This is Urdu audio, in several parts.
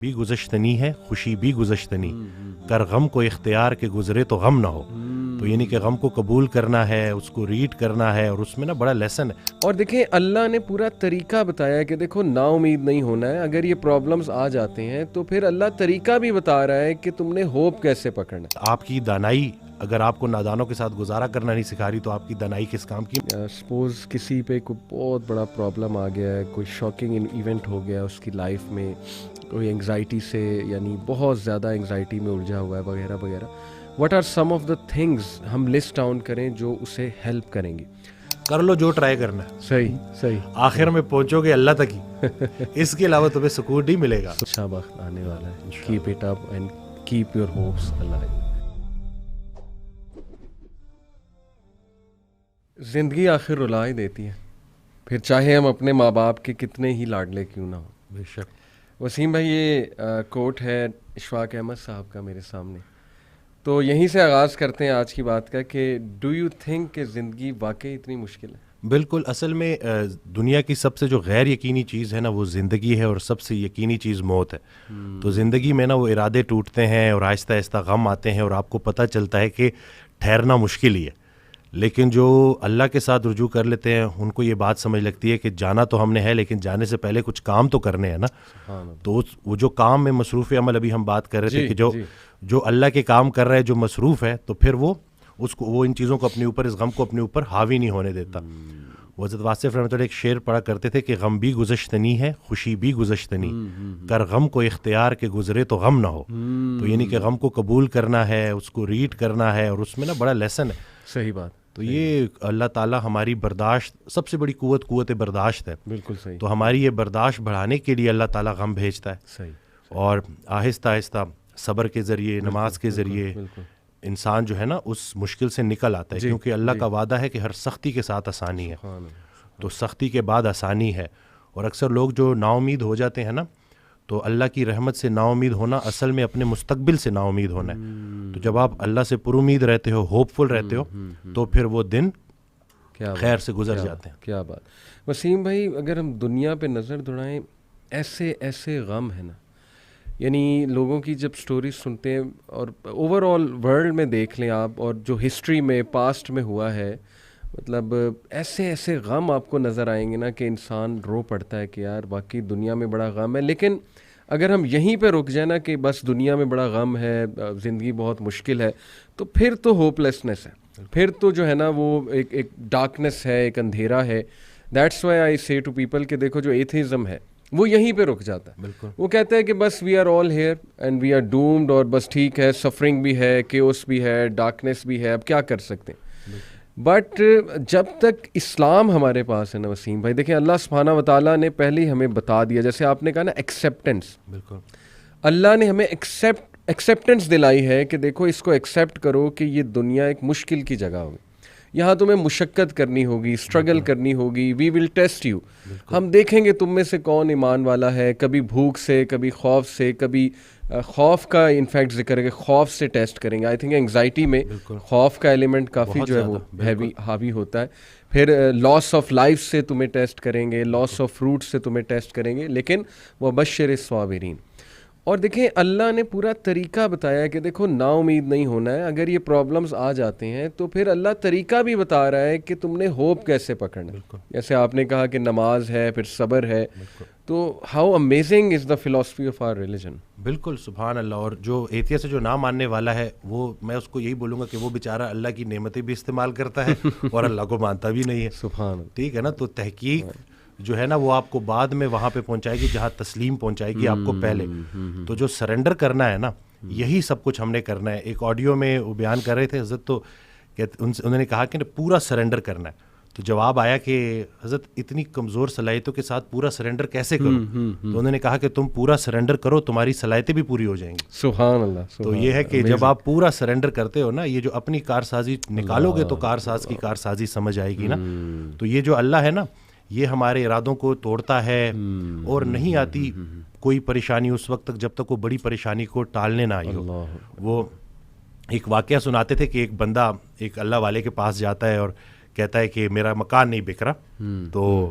بھی گزشتنی ہے خوشی بھی گزشتنی، کر غم کو اختیار کے گزرے تو غم نہ ہو. تو یعنی کہ غم کو قبول کرنا ہے، اس کو ریڈ کرنا ہے، اور اس میں نا بڑا لیسن ہے. اور دیکھیں اللہ نے پورا طریقہ بتایا کہ دیکھو نا امید نہیں ہونا ہے. اگر یہ پرابلمز آ جاتے ہیں تو پھر اللہ طریقہ بھی بتا رہا ہے کہ تم نے ہوپ کیسے پکڑنا ہے. آپ کی دانائی اگر آپ کو نادانوں کے ساتھ گزارا کرنا نہیں سکھا رہی تو آپ کی دانائی کس کام کی؟ سپوز کسی پہ کوئی بہت بڑا پرابلم آ گیا ہے، کوئی شاکنگ ایونٹ ہو گیا اس کی لائف میں، کوئی انگزائٹی سے یعنی بہت زیادہ انگزائٹی میں الجھا ہوا ہے وغیرہ وغیرہ. What are some of the things ہم لسٹ ڈاؤن کریں جو اسے ہیلپ کریں گی؟ کر لو جو ٹرائی کرنا ہے، صحیح آخر میں پہنچو گے اللہ تک ہی. اس کے علاوہ تمہیں سکون نہیں ملے گا. اچھا وقت آنے والا ہے. Keep it up and keep your hopes alive. زندگی آخر رلا ہی دیتی ہے، پھر چاہے ہم اپنے ماں باپ کے کتنے ہی لاڈلے کیوں نہ ہوں. بے شک. وسیم بھائی یہ کوٹ ہے اشفاق احمد صاحب کا میرے سامنے، تو یہیں سے آغاز کرتے ہیں آج کی بات کا کہ ڈو یو تھنک کہ زندگی واقعی اتنی مشکل ہے؟ بالکل. اصل میں دنیا کی سب سے جو غیر یقینی چیز ہے نا وہ زندگی ہے، اور سب سے یقینی چیز موت ہے. تو زندگی میں نا وہ ارادے ٹوٹتے ہیں اور آہستہ آہستہ غم آتے ہیں، اور آپ کو پتہ چلتا ہے کہ ٹھہرنا مشکل ہی ہے. لیکن جو اللہ کے ساتھ رجوع کر لیتے ہیں ان کو یہ بات سمجھ لگتی ہے کہ جانا تو ہم نے ہے، لیکن جانے سے پہلے کچھ کام تو کرنے ہیں نا. تو وہ جو کام میں مصروف عمل ابھی ہم بات کر رہے تھے کہ جو اللہ کے کام کر رہا ہے، جو مصروف ہے، تو پھر وہ ان چیزوں کو اپنے اوپر، اس غم کو اپنے اوپر حاوی نہیں ہونے دیتا. حضرت واصف رحمۃ اللہ ایک شعر پڑھا کرتے تھے کہ غم بھی گزشتنی ہے خوشی بھی گزشتنی، کر غم کو اختیار کے گزرے تو غم نہ ہو. تو یعنی کہ غم کو قبول کرنا ہے، اس کو ریڈ کرنا ہے، اور اس میں نا بڑا لیسن ہے. صحیح بات. تو یہ اللہ تعالیٰ ہماری برداشت، سب سے بڑی قوت برداشت ہے. بالکل صحیح. تو ہماری یہ برداشت بڑھانے کے لیے اللہ تعالیٰ غم بھیجتا ہے. صحیح. اور آہستہ آہستہ صبر کے ذریعے، نماز کے ذریعے انسان جو ہے نا اس مشکل سے نکل آتا ہے. کیونکہ اللہ کا وعدہ ہے کہ ہر سختی کے ساتھ آسانی ہے. تو سختی کے بعد آسانی ہے. اور اکثر لوگ جو نا امید ہو جاتے ہیں نا، تو اللہ کی رحمت سے نا امید ہونا اصل میں اپنے مستقبل سے نا امید ہونا ہے. تو جب آپ اللہ سے پر امید رہتے ہو، ہوپ فل رہتے ہو، تو پھر وہ دن خیر سے گزر جاتے ہیں. کیا بات. وسیم بھائی اگر ہم دنیا پہ نظر دوڑائیں، ایسے غم ہے نا، یعنی لوگوں کی جب سٹوریز سنتے ہیں اور اوور آل ورلڈ میں دیکھ لیں آپ، اور جو ہسٹری میں پاسٹ میں ہوا ہے، مطلب ایسے غم آپ کو نظر آئیں گے نا کہ انسان رو پڑتا ہے کہ یار واقعی دنیا میں بڑا غم ہے. لیکن اگر ہم یہیں پہ رک جائیں نا کہ بس دنیا میں بڑا غم ہے، زندگی بہت مشکل ہے، تو پھر تو ہوپ لیسنس ہے، پھر تو جو ہے نا وہ ایک ڈارکنس ہے، ایک اندھیرا ہے. دیٹس وائی آئی سے ٹو پیپل کہ دیکھو جو ایتھیزم ہے وہ یہیں پہ رک جاتا ہے. وہ کہتا ہے کہ بس we are all here and we are doomed, اور بس ٹھیک ہے، سفرنگ بھی ہے، کیوس بھی ہے، ڈارکنیس بھی ہے، اب کیا کر سکتے ہیں. بٹ جب تک اسلام ہمارے پاس ہے نا وسیم بھائی، دیکھیں اللہ سبحانہ و تعالیٰ نے پہلے ہی ہمیں بتا دیا، جیسے آپ نے کہا نا ایکسیپٹنس. بالکل. اللہ نے ہمیں ایکسیپٹنس دلائی ہے کہ دیکھو اس کو ایکسیپٹ کرو کہ یہ دنیا ایک مشکل کی جگہ ہوگی، یہاں تمہیں مشقت کرنی ہوگی، اسٹرگل کرنی ہوگی. وی ول ٹیسٹ یو. ہم دیکھیں گے تم میں سے کون ایمان والا ہے. کبھی بھوک سے، کبھی خوف سے، kbhi خوف کا انفیکٹ ذکر ہے کہ خوف سے ٹیسٹ کریں گے. آئی تھنک انگزائٹی میں خوف کا ایلیمنٹ کافی جو ہے وہ حاوی ہوتا ہے. پھر لاس آف لائف سے تمہیں ٹیسٹ کریں گے، لاس آف فروٹ سے تمہیں ٹیسٹ کریں گے. لیکن وبشر الصابرین. اور دیکھیں اللہ نے پورا طریقہ بتایا کہ دیکھو نا امید نہیں ہونا ہے. اگر یہ پرابلمز آ جاتے ہیں تو پھر اللہ طریقہ بھی بتا رہا ہے کہ تم نے ہوپ کیسے پکڑنا ہے. جیسے آپ نے کہا کہ نماز ہے، پھر صبر ہے. تو how amazing is the philosophy of our religion. بالکل سبحان اللہ. اور جو ایتھیسٹ جو نہ ماننے والا ہے، وہ میں اس کو یہی بولوں گا کہ وہ بیچارہ اللہ کی نعمتیں بھی استعمال کرتا ہے اور اللہ کو مانتا بھی نہیں ہے. سبحان اللہ. ٹھیک ہے نا. تو تحقیق جو ہے نا وہ آپ کو بعد میں وہاں پہ پہنچائے گی جہاں تسلیم پہنچائے گی آپ کو پہلے. تو جو سرنڈر کرنا ہے نا، یہی سب کچھ ہم نے کرنا ہے. ایک آڈیو میں وہ بیان کر رہے تھے حضرت، تو انہوں نے کہا کہ پورا سرنڈر کرنا ہے. تو جواب آیا کہ حضرت اتنی کمزور صلاحیتوں کے ساتھ پورا سرنڈر کیسے کروں؟ تو انہوں نے کہا کہ تم پورا سرنڈر کرو، تمہاری صلاحیتیں بھی پوری ہو جائیں گی. سبحان اللہ. تو یہ ہے کہ جب آپ پورا سرنڈر کرتے ہو نا، یہ جو اپنی کارسازی نکالو گے تو کارساز کی کارسازی سمجھ آئے گی نا. تو یہ جو اللہ ہے نا، یہ ہمارے ارادوں کو توڑتا ہے، اور نہیں آتی کوئی پریشانی اس وقت تک جب تک وہ بڑی پریشانی کو ٹالنے نہ آئی ہو. وہ ایک واقعہ سناتے تھے کہ ایک بندہ ایک اللہ والے کے پاس جاتا ہے اور کہتا ہے کہ میرا مکان نہیں بک رہا، تو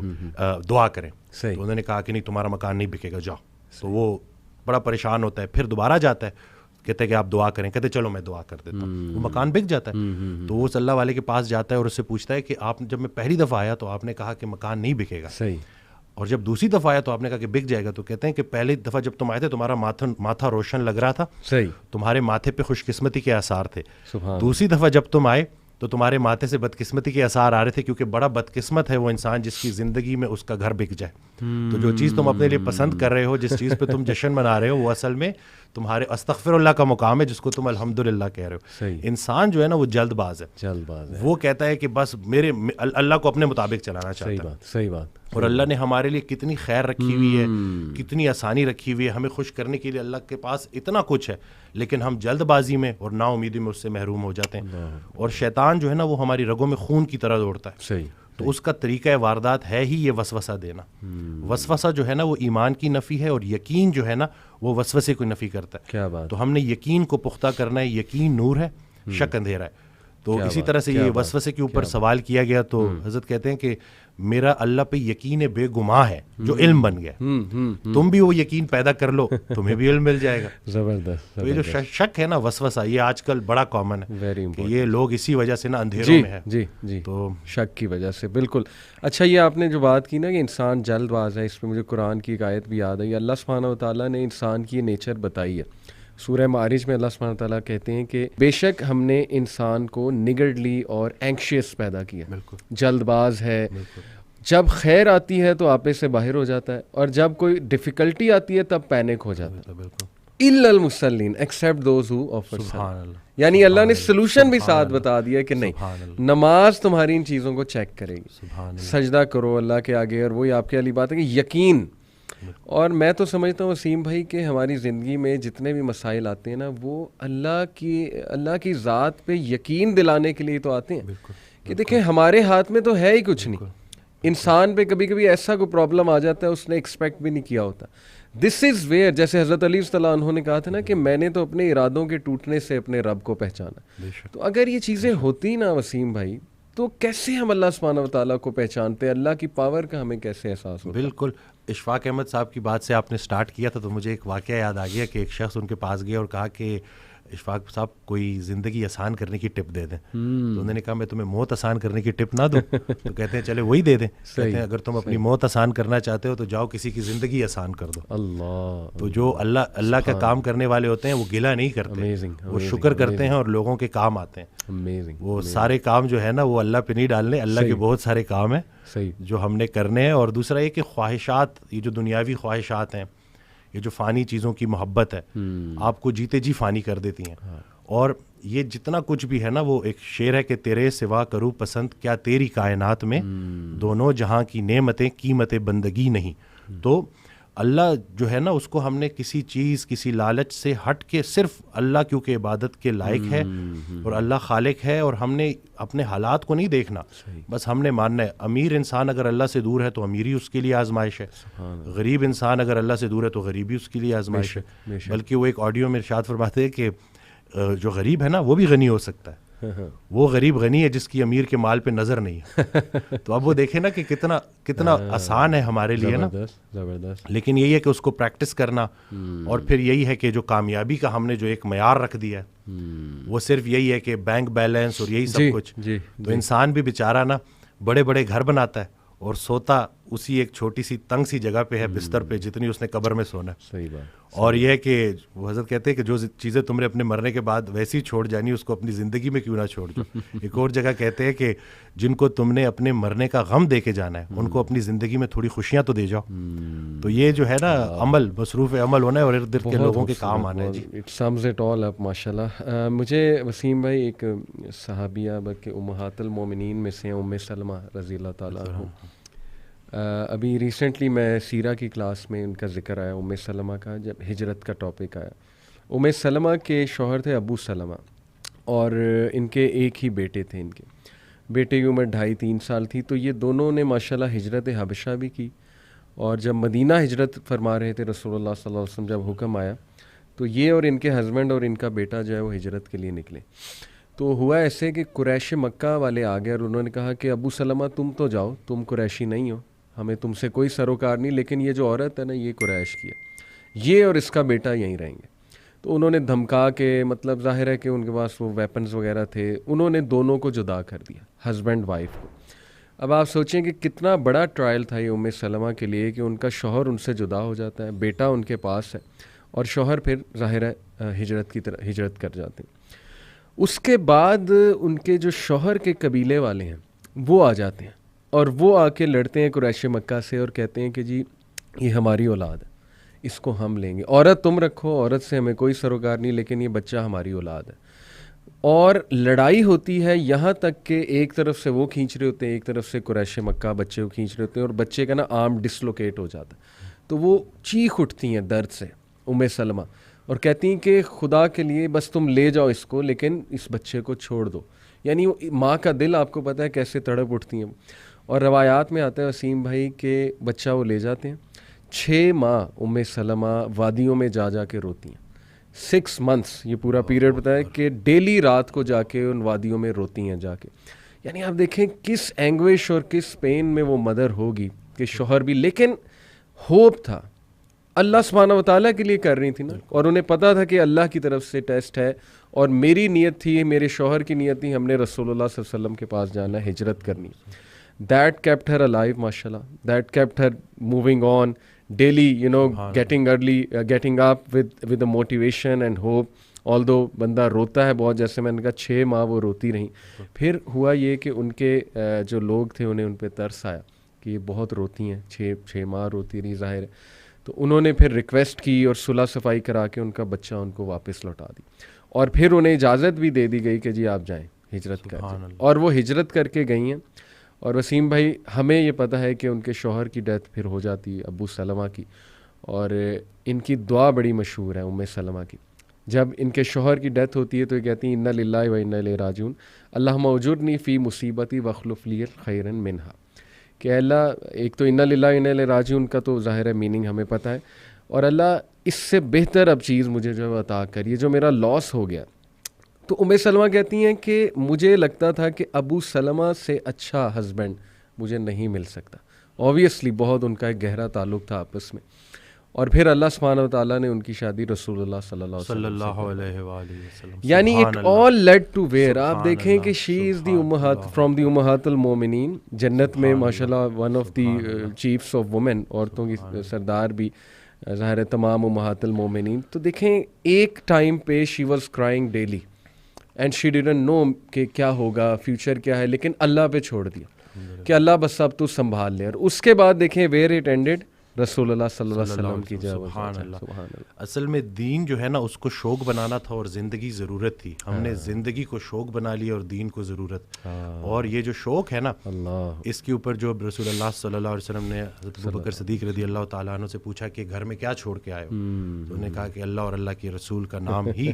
دعا کریں. تو انہوں نے کہا کہ نہیں تمہارا مکان نہیں بکے گا، جاؤ. تو وہ بڑا پریشان ہوتا ہے, پھر دوبارہ جاتا ہے, کہتے ہیں کہ آپ دعا کریں, کہتے چلو میں دعا کر دیتا ہوں, وہ مکان بک جاتا ہے. تو وہ اس اللہ والے کے پاس جاتا ہے اور اس سے پوچھتا ہے کہ آپ جب میں پہلی دفعہ آیا تو آپ نے کہا کہ مکان نہیں بکے گا, صحیح, اور جب دوسری دفعہ آیا تو آپ نے کہا کہ بک جائے گا. تو کہتے ہیں کہ پہلی دفعہ جب تم آئے تھے تمہارا ماتھا روشن لگ رہا تھا, صحیح, تمہارے ماتھے پہ خوش قسمتی کے آثار تھے. سبحان, دوسری دفعہ جب تم آئے تو تمہارے ماتھے سے بدقسمتی کے آثار آ رہے تھے, کیونکہ بڑا بدقسمت ہے وہ انسان جس کی زندگی میں اس کا گھر بک جائے. تو جو چیز تم اپنے لیے پسند کر رہے ہو, جس چیز پہ تم جشن منا رہے ہو, وہ اصل میں تمہارے استغفر اللہ کا مقام ہے جس کو تم الحمدللہ کہہ رہے ہو. صحیح, انسان جو ہے نا وہ جلد باز ہے, جلد باز ہے, وہ کہتا ہے کہ بس میرے اللہ کو اپنے مطابق چلانا چاہتا ہے. صحیح بات, صحیح بات. اور اللہ نے ہمارے لیے کتنی خیر رکھی ہوئی ہے, کتنی آسانی رکھی ہوئی ہے, ہمیں خوش کرنے کے لیے اللہ کے پاس اتنا کچھ ہے, لیکن ہم جلد بازی میں اور نا امیدی میں اس سے محروم ہو جاتے ہیں. اور شیطان جو ہے نا وہ ہماری رگوں میں خون کی طرح دوڑتا ہے. صحیح, تو اس کا طریقہ واردات ہے ہی یہ وسوسہ دینا. وسوسہ جو ہے نا وہ ایمان کی نفی ہے, اور یقین جو ہے نا وہ وسوسے کو نفی کرتا ہے. کیا بات, تو ہم نے یقین کو پختہ کرنا ہے. یقین نور ہے, شک اندھیرا ہے. تو اسی طرح سے یہ وسوسے کے اوپر سوال کیا گیا تو حضرت کہتے ہیں کہ میرا اللہ پہ یقین بے گماں ہے جو علم بن گیا. تم بھی وہ یقین پیدا کر لو, تمہیں بھی علم مل جائے گا. زبردست. تو یہ جو شک ہے نا وسوسہ, یہ آج کل بڑا کامن ہے ویری کہ یہ لوگ اسی وجہ سے نا اندھیروں میں ہے. جی جی, تو شک کی وجہ سے, بالکل. اچھا, یہ آپ نے جو بات کی نا کہ انسان جلد باز ہے, اس پہ مجھے قرآن کی ایک آیت بھی یاد ہے. اللہ سبحانہ و تعالیٰ نے انسان کی یہ نیچر بتائی ہے. سورہ معارج میں اللہ سبحانہ تعالیٰ کہتے ہیں کہ بے شک ہم نے انسان کو نگرڈلی اور اینکشیس پیدا کیا, جلد باز ہے. جب خیر آتی ہے تو آپے سے باہر ہو جاتا ہے, اور جب کوئی ڈیفیکلٹی آتی ہے تب پینک ہو جاتا ہے. الا المصلین ایکسیپٹ دوز ہو آفر صلاۃ. یعنی اللہ نے سلوشن بھی ساتھ بتا دیا کہ نہیں, نماز تمہاری ان چیزوں کو چیک کرے گی, سجدہ کرو اللہ کے آگے, اور وہی آپ کی علی بات ہے کہ یقین. اور میں تو سمجھتا ہوں وسیم بھائی کہ ہماری زندگی میں جتنے بھی مسائل آتے ہیں نا, وہ اللہ کی ذات پہ یقین دلانے کے لیے تو آتے ہیں کہ دیکھیں ہمارے ہاتھ میں تو ہے ہی کچھ نہیں. انسان پہ کبھی کبھی ایسا کوئی پرابلم آ جاتا ہے اس نے ایکسپیکٹ بھی نہیں کیا ہوتا. دس از ویئر, جیسے حضرت علی صلی اللہ عنہ نے کہا تھا نا کہ میں نے تو اپنے ارادوں کے ٹوٹنے سے اپنے رب کو پہچانا. تو اگر یہ چیزیں ہوتی نا وسیم بھائی, تو کیسے ہم اللہ سبحانہ و تعالیٰ کو پہچانتے, اللہ کی پاور کا ہمیں کیسے احساس ہوتا؟ بالکل. اشفاق احمد صاحب کی بات سے آپ نے سٹارٹ کیا تھا تو مجھے ایک واقعہ یاد آ گیا کہ ایک شخص ان کے پاس گیا اور کہا کہ اشفاق صاحب کوئی زندگی آسان کرنے کی ٹپ دے دیں. تو انہوں نے کہا میں تمہیں موت آسان کرنے کی ٹپ نہ دوں. تو کہتے ہیں چلے وہی دے دیں. کہتے ہیں اگر تم اپنی موت آسان کرنا چاہتے ہو تو جاؤ کسی کی زندگی آسان کر دو. اللہ. تو جو اللہ کا کام کرنے والے ہوتے ہیں وہ گلہ نہیں کرتے, وہ شکر کرتے ہیں اور لوگوں کے کام آتے ہیں. وہ سارے کام جو ہے نا وہ اللہ پہ نہیں ڈالنے, اللہ کے بہت سارے کام ہیں جو ہم نے کرنے ہیں. اور دوسرا یہ کہ خواہشات, یہ جو دنیاوی خواہشات ہیں, یہ جو فانی چیزوں کی محبت ہے, آپ کو جیتے جی فانی کر دیتی ہیں. اور یہ جتنا کچھ بھی ہے نا, وہ ایک شعر ہے کہ تیرے سوا کروں پسند کیا تیری کائنات میں, دونوں جہاں کی نعمتیں قیمت بندگی نہیں. تو اللہ جو ہے نا اس کو ہم نے کسی چیز, کسی لالچ سے ہٹ کے صرف اللہ کیونکہ عبادت کے لائق ہے اور اللہ خالق ہے, اور ہم نے اپنے حالات کو نہیں دیکھنا, بس ہم نے ماننا ہے. امیر انسان اگر اللہ سے دور ہے تو امیری اس کے لیے آزمائش ہے, غریب انسان اگر اللہ سے دور ہے تو غریبی اس کے لیے آزمائش ہے. بلکہ وہ ایک آڈیو میں ارشاد فرماتے ہیں کہ جو غریب ہے نا وہ بھی غنی ہو سکتا ہے. وہ غریب غنی ہے جس کی امیر کے مال پہ نظر نہیں ہے. تو اب وہ دیکھیں نا کہ کتنا آسان ہے ہمارے لیے نا, لیکن یہی ہے کہ اس کو پریکٹس کرنا. اور پھر یہی ہے کہ جو کامیابی کا ہم نے جو ایک معیار رکھ دیا ہے وہ صرف یہی ہے کہ بینک بیلنس اور یہی سب کچھ. تو انسان بھی بیچارہ نا بڑے بڑے گھر بناتا ہے اور سوتا اسی ایک چھوٹی سی تنگ سی جگہ پہ ہے, بستر پہ, جتنی اس نے قبر میں سونا ہے. صحیح بات. اور یہ ہے کہ وہ حضرت کہتے ہیں کہ جو چیزیں تم نے اپنے مرنے کے بعد ویسی ہی چھوڑ جانی, اس کو اپنی زندگی میں کیوں نہ چھوڑ دو. ایک اور جگہ کہتے ہیں کہ جن کو تم نے اپنے مرنے کا غم دے کے جانا ہے ان کو اپنی زندگی میں تھوڑی خوشیاں تو دے جاؤ. تو یہ جو ہے نا عمل, مصروف عمل ہونا ہے اور ارد گرد کے لوگوں کے کام آنا ہے. جی, اٹ سمز اٹ آل اپ ماشاءاللہ. مجھے وسیم بھائی ایک صحابیہ بلکہ امہات المومنین میں سے ام سلمہ رضی اللہ تعالیٰ عنہ, ابھی ریسنٹلی میں سیرہ کی کلاس میں ان کا ذکر آیا ام سلمہ کا, جب ہجرت کا ٹاپک آیا. ام سلمہ کے شوہر تھے ابو سلمہ, اور ان کے ایک ہی بیٹے تھے. ان کے بیٹے کی عمر 2.5-3 سال تھی. تو یہ دونوں نے ماشاءاللہ ہجرت حبشہ بھی کی, اور جب مدینہ ہجرت فرما رہے تھے رسول اللہ صلی اللہ علیہ وسلم, جب حکم آیا تو یہ اور ان کے ہسبینڈ اور ان کا بیٹا جو ہے وہ ہجرت کے لیے نکلے. تو ہوا ایسے کہ قریش مکہ والے آ گئے اور انہوں نے کہا کہ ابو سلمہ تم تو جاؤ, تم قریشی نہیں ہو, ہمیں تم سے کوئی سروکار نہیں, لیکن یہ جو عورت ہے نا یہ قریش کی ہے, یہ اور اس کا بیٹا یہیں رہیں گے. تو انہوں نے دھمکا کے, مطلب ظاہر ہے کہ ان کے پاس وہ ویپنز وغیرہ تھے, انہوں نے دونوں کو جدا کر دیا, ہسبینڈ وائف کو. اب آپ سوچیں کہ کتنا بڑا ٹرائل تھا یہ سلمہ کے لیے کہ ان کا شوہر ان سے جدا ہو جاتا ہے, بیٹا ان کے پاس ہے, اور شوہر پھر ظاہر ہے ہجرت کر جاتے ہیں. اس کے بعد ان کے جو شوہر کے قبیلے والے ہیں وہ آ جاتے ہیں, اور وہ آ کے لڑتے ہیں قریش مکہ سے اور کہتے ہیں کہ جی یہ ہماری اولاد ہے, اس کو ہم لیں گے, عورت تم رکھو, عورت سے ہمیں کوئی سروکار نہیں, لیکن یہ بچہ ہماری اولاد ہے. اور لڑائی ہوتی ہے یہاں تک کہ ایک طرف سے وہ کھینچ رہے ہوتے ہیں, ایک طرف سے قریش مکہ بچے کو کھینچ رہے ہوتے ہیں, اور بچے کا نا آرم ڈسلوکیٹ ہو جاتا ہے. تو وہ چیخ اٹھتی ہیں درد سے سلمہ, اور کہتی ہیں کہ خدا کے لیے بس تم لے جاؤ اس کو, لیکن اس بچے کو چھوڑ دو. یعنی ماں کا دل آپ کو پتہ ہے کیسے تڑپ اٹھتی ہیں. اور روایات میں آتا ہے وسیم بھائی کہ بچہ وہ لے جاتے ہیں, 6 ماہ سلمہ وادیوں میں جا کے روتی ہیں. 6 months یہ پورا پیریڈ بتایا کہ ڈیلی رات کو جا کے ان وادیوں میں روتی ہیں جا کے. یعنی آپ دیکھیں کس اینگوش اور کس پین میں وہ مدر ہوگی کہ شوہر بھی, لیکن ہوپ تھا, اللہ سبحانہ و تعالیٰ کے لیے کر رہی تھی نا, اور انہیں پتا تھا کہ اللہ کی طرف سے ٹیسٹ ہے, اور میری نیت تھی, میرے شوہر کی نیت تھی, ہم نے رسول اللہ صلی اللہ علیہ وسلم کے پاس جانا ہے, ہجرت کرنی. That kept her alive, mashallah. That kept her moving on daily, getting up with the motivation and hope. Although بندہ روتا ہے بہت, جیسے میں نے کہا 6 ماہ وہ روتی رہیں. پھر ہوا یہ کہ ان کے جو لوگ تھے انہیں ان پہ ترس آیا کہ یہ بہت روتی ہیں, 6 ماہ روتی رہی ظاہر ہے. تو انہوں نے پھر ریکویسٹ کی اور صلح صفائی کرا کے ان کا بچہ ان کو واپس لوٹا دی, اور پھر انہیں اجازت بھی دے دی گئی کہ جی آپ جائیں, ہجرت کر جائیں. اور وہ ہجرت کر کے گئی ہیں. اور وسیم بھائی ہمیں یہ پتہ ہے کہ ان کے شوہر کی ڈیتھ پھر ہو جاتی ہے, ابو سلمہ کی, اور ان کی دعا بڑی مشہور ہے سلمہ کی. جب ان کے شوہر کی ڈیتھ ہوتی ہے تو یہ کہتی ہیں انا للہ و انا الیہ راجعون, اللہم اجرنی فی مصیبتی واخلف لی خیرا منہا. کہ اللہ, ایک تو انا للہ و انا الیہ راجعون کا تو ظاہر ہے میننگ ہمیں پتہ ہے, اور اللہ اس سے بہتر اب چیز مجھے جو ہے عطا کر, یہ جو میرا لاس ہو گیا. تو سلمہ کہتی ہیں کہ مجھے لگتا تھا کہ ابو سلمہ سے اچھا ہسبینڈ مجھے نہیں مل سکتا. اوبویسلی بہت ان کا ایک گہرا تعلق تھا آپس میں, اور پھر اللہ سبحانہ و تعالیٰ نے ان کی شادی رسول اللہ صلی اللہ علیہ وسلم. یعنی it all lead to where, آپ دیکھیں کہ شی از دی امہات فرام دی امہات المومنین, جنت میں ماشاءاللہ one of the chiefs of women, عورتوں کی سردار بھی ظاہر ہے تمام امہات المومنین. تو دیکھیں ایک ٹائم پہ she was crying daily and she didn't know کہ کیا ہوگا, فیوچر کیا ہے, لیکن اللہ پہ چھوڑ دیا کہ اللہ بس اب تو سنبھال لے. اور اس کے بعد دیکھیں ویئر اٹ اینڈڈ, رسول اللہ صلی اللہ علیہ وسلم کی جگہ. سبحان اللہ. اصل میں دین جو ہے نا اس کو شوق بنانا تھا, اور زندگی ضرورت تھی. ہم نے زندگی کو شوق بنا لیا اور دین کو ضرورت. اور یہ جو شوق ہے نا اس کے اوپر جو رسول اللہ صلی اللہ علیہ وسلم نے حضرت ابوبکر صدیق رضی اللہ تعالیٰ عنہ سے پوچھا کہ گھر میں کیا چھوڑ کے آئے ہو, تو انہوں نے کہا کہ اللہ اور اللہ کے رسول کا نام ہی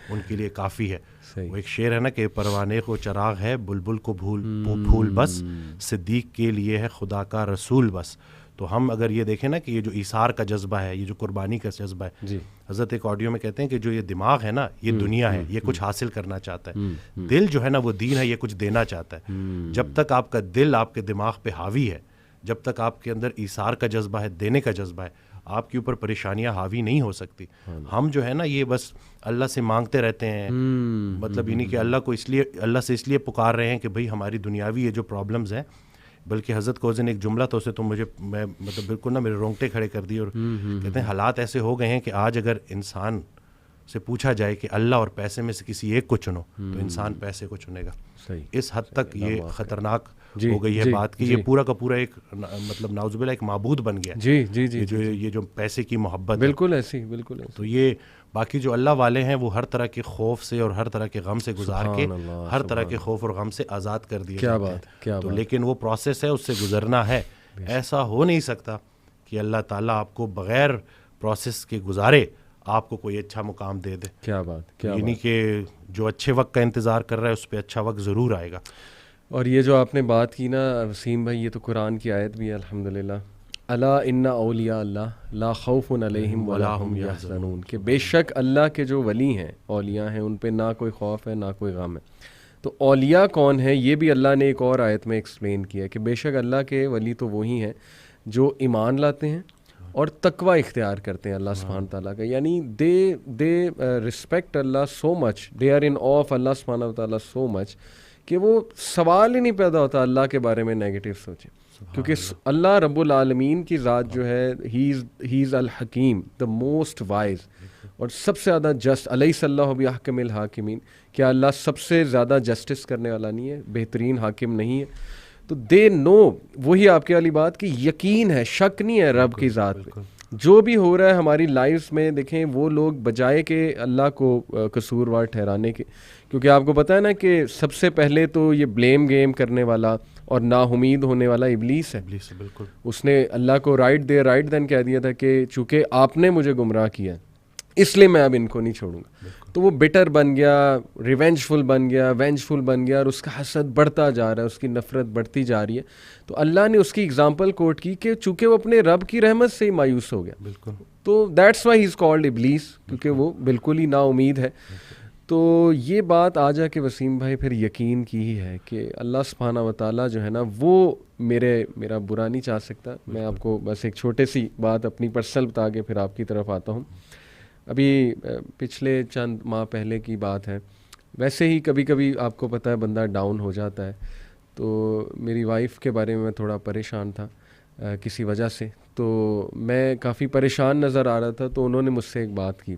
ان کے لیے کافی ہے. وہ ایک شعر ہے نا کہ پروانے کو چراغ ہے, بلبل کو پھول بس, صدیق کے لیے ہے خدا کا رسول بس. تو ہم اگر یہ دیکھیں نا کہ یہ جو ایثار کا جذبہ ہے, یہ جو قربانی کا جذبہ ہے, حضرت ایک آڈیو میں کہتے ہیں کہ جو یہ دماغ ہے نا یہ دنیا ہے, یہ کچھ حاصل کرنا چاہتا ہے. دل جو ہے نا وہ دین ہے, یہ کچھ دینا چاہتا ہے. جب تک آپ کا دل آپ کے دماغ پہ حاوی ہے, جب تک آپ کے اندر ایثار کا جذبہ ہے, دینے کا جذبہ ہے, آپ کے اوپر پریشانیاں حاوی نہیں ہو سکتی. ہم جو ہے نا یہ بس اللہ سے مانگتے رہتے ہیں, مطلب یہ نہیں کہ اللہ سے اس لیے پکار رہے ہیں کہ بھئی ہماری دنیاوی یہ جو پرابلمز ہیں, بلکہ حضرت کو ایک جملہ تو اسے تو میں مطلب بالکل نا میرے رونگٹے کھڑے کر دیے, اور کہتے ہیں حالات ایسے ہو گئے ہیں کہ آج اگر انسان سے پوچھا جائے کہ اللہ اور پیسے میں سے کسی ایک کو چنو, تو انسان پیسے کو چنے گا. اس حد تک یہ خطرناک ہو گئی ہے بات کہ یہ پورا کا پورا ایک مطلب نعوذ باللہ ایک معبود بن گیا. یہ جو پیسے کی محبت, بالکل ایسی, بالکل ایسی. تو یہ باقی جو اللہ والے ہیں وہ ہر طرح کے خوف سے اور ہر طرح کے غم سے گزار کے ہر طرح کے خوف اور غم سے آزاد کر دیے جاتے ہیں. تو لیکن وہ پروسیس ہے, اس سے گزرنا ہے. ایسا ہو نہیں سکتا کہ اللہ تعالیٰ آپ کو بغیر پروسیس کے گزارے آپ کو کوئی اچھا مقام دے دے. کیا بات, یعنی کہ جو اچھے وقت کا انتظار کر رہا ہے اس پہ اچھا وقت ضرور آئے گا. اور یہ جو آپ نے بات کی نا وسیم بھائی, یہ تو قرآن کی آیت بھی ہے الحمدللہ, الا ان اولیاء اللہ لا خوف علیہم ولا هم یحزنون, کہ بے شک اللہ کے جو ولی ہیں, اولیاء ہیں, ان پہ نہ کوئی خوف ہے نہ کوئی غم ہے. تو اولیاء کون ہیں یہ بھی اللہ نے ایک اور آیت میں ایکسپلین کیا کہ بے شک اللہ کے ولی تو وہی ہیں جو ایمان لاتے ہیں اور تقوی اختیار کرتے ہیں اللہ سبحانہ تعالیٰ کا. یعنی they respect Allah so much, they are in awe of Allah سبحانہ تعالیٰ سو مچ کہ وہ سوال ہی نہیں پیدا ہوتا اللہ کے بارے میں نیگیٹو سوچیں, کیونکہ اللہ رب العالمین کی ذات جو ہے ہی از الحکیم, دا موسٹ وائز, اور سب سے زیادہ جسٹ. الیس اللہ بأحکم الحاکمین, کیا اللہ سب سے زیادہ جسٹس کرنے والا نہیں ہے, بہترین حاکم نہیں ہے؟ تو دے نو, وہی آپ کے والی بات کہ یقین ہے, شک نہیں ہے رب کی ذات پہ. جو بھی ہو رہا ہے ہماری لائفز میں, دیکھیں وہ لوگ بجائے کہ اللہ کو قصوروار ٹھہرانے کے, کیونکہ آپ کو پتہ ہے نا کہ سب سے پہلے تو یہ بلیم گیم کرنے والا اور نا امید ہونے والا ابلیس ہے. بالکل. اس نے اللہ کو رائٹ دین کہہ دیا تھا کہ چونکہ آپ نے مجھے گمراہ کیا اس لیے میں اب ان کو نہیں چھوڑوں گا. تو وہ بٹر بن گیا, ریونجفل بن گیا, اور اس کا حسد بڑھتا جا رہا ہے, اس کی نفرت بڑھتی جا رہی ہے. تو اللہ نے اس کی اگزامپل کوٹ کی کہ چونکہ وہ اپنے رب کی رحمت سے ہی مایوس ہو گیا, بالکل, تو that's why he is called ابلیس, کیونکہ وہ بالکل ہی نا امید ہے. تو یہ بات آ جا کے وسیم بھائی پھر یقین کی ہی ہے کہ اللہ سبحانہ و تعالیٰ جو ہے نا وہ میرا برا نہیں چاہ سکتا. میں آپ کو بس ایک چھوٹے سی بات اپنی پرسنل بتا کے پھر آپ کی طرف آتا ہوں. ابھی پچھلے چند ماہ پہلے کی بات ہے, ویسے ہی کبھی کبھی آپ کو پتہ ہے بندہ ڈاؤن ہو جاتا ہے. تو میری وائف کے بارے میں تھوڑا پریشان تھا کسی وجہ سے, تو میں کافی پریشان نظر آ رہا تھا. تو انہوں نے مجھ سے ایک بات کی,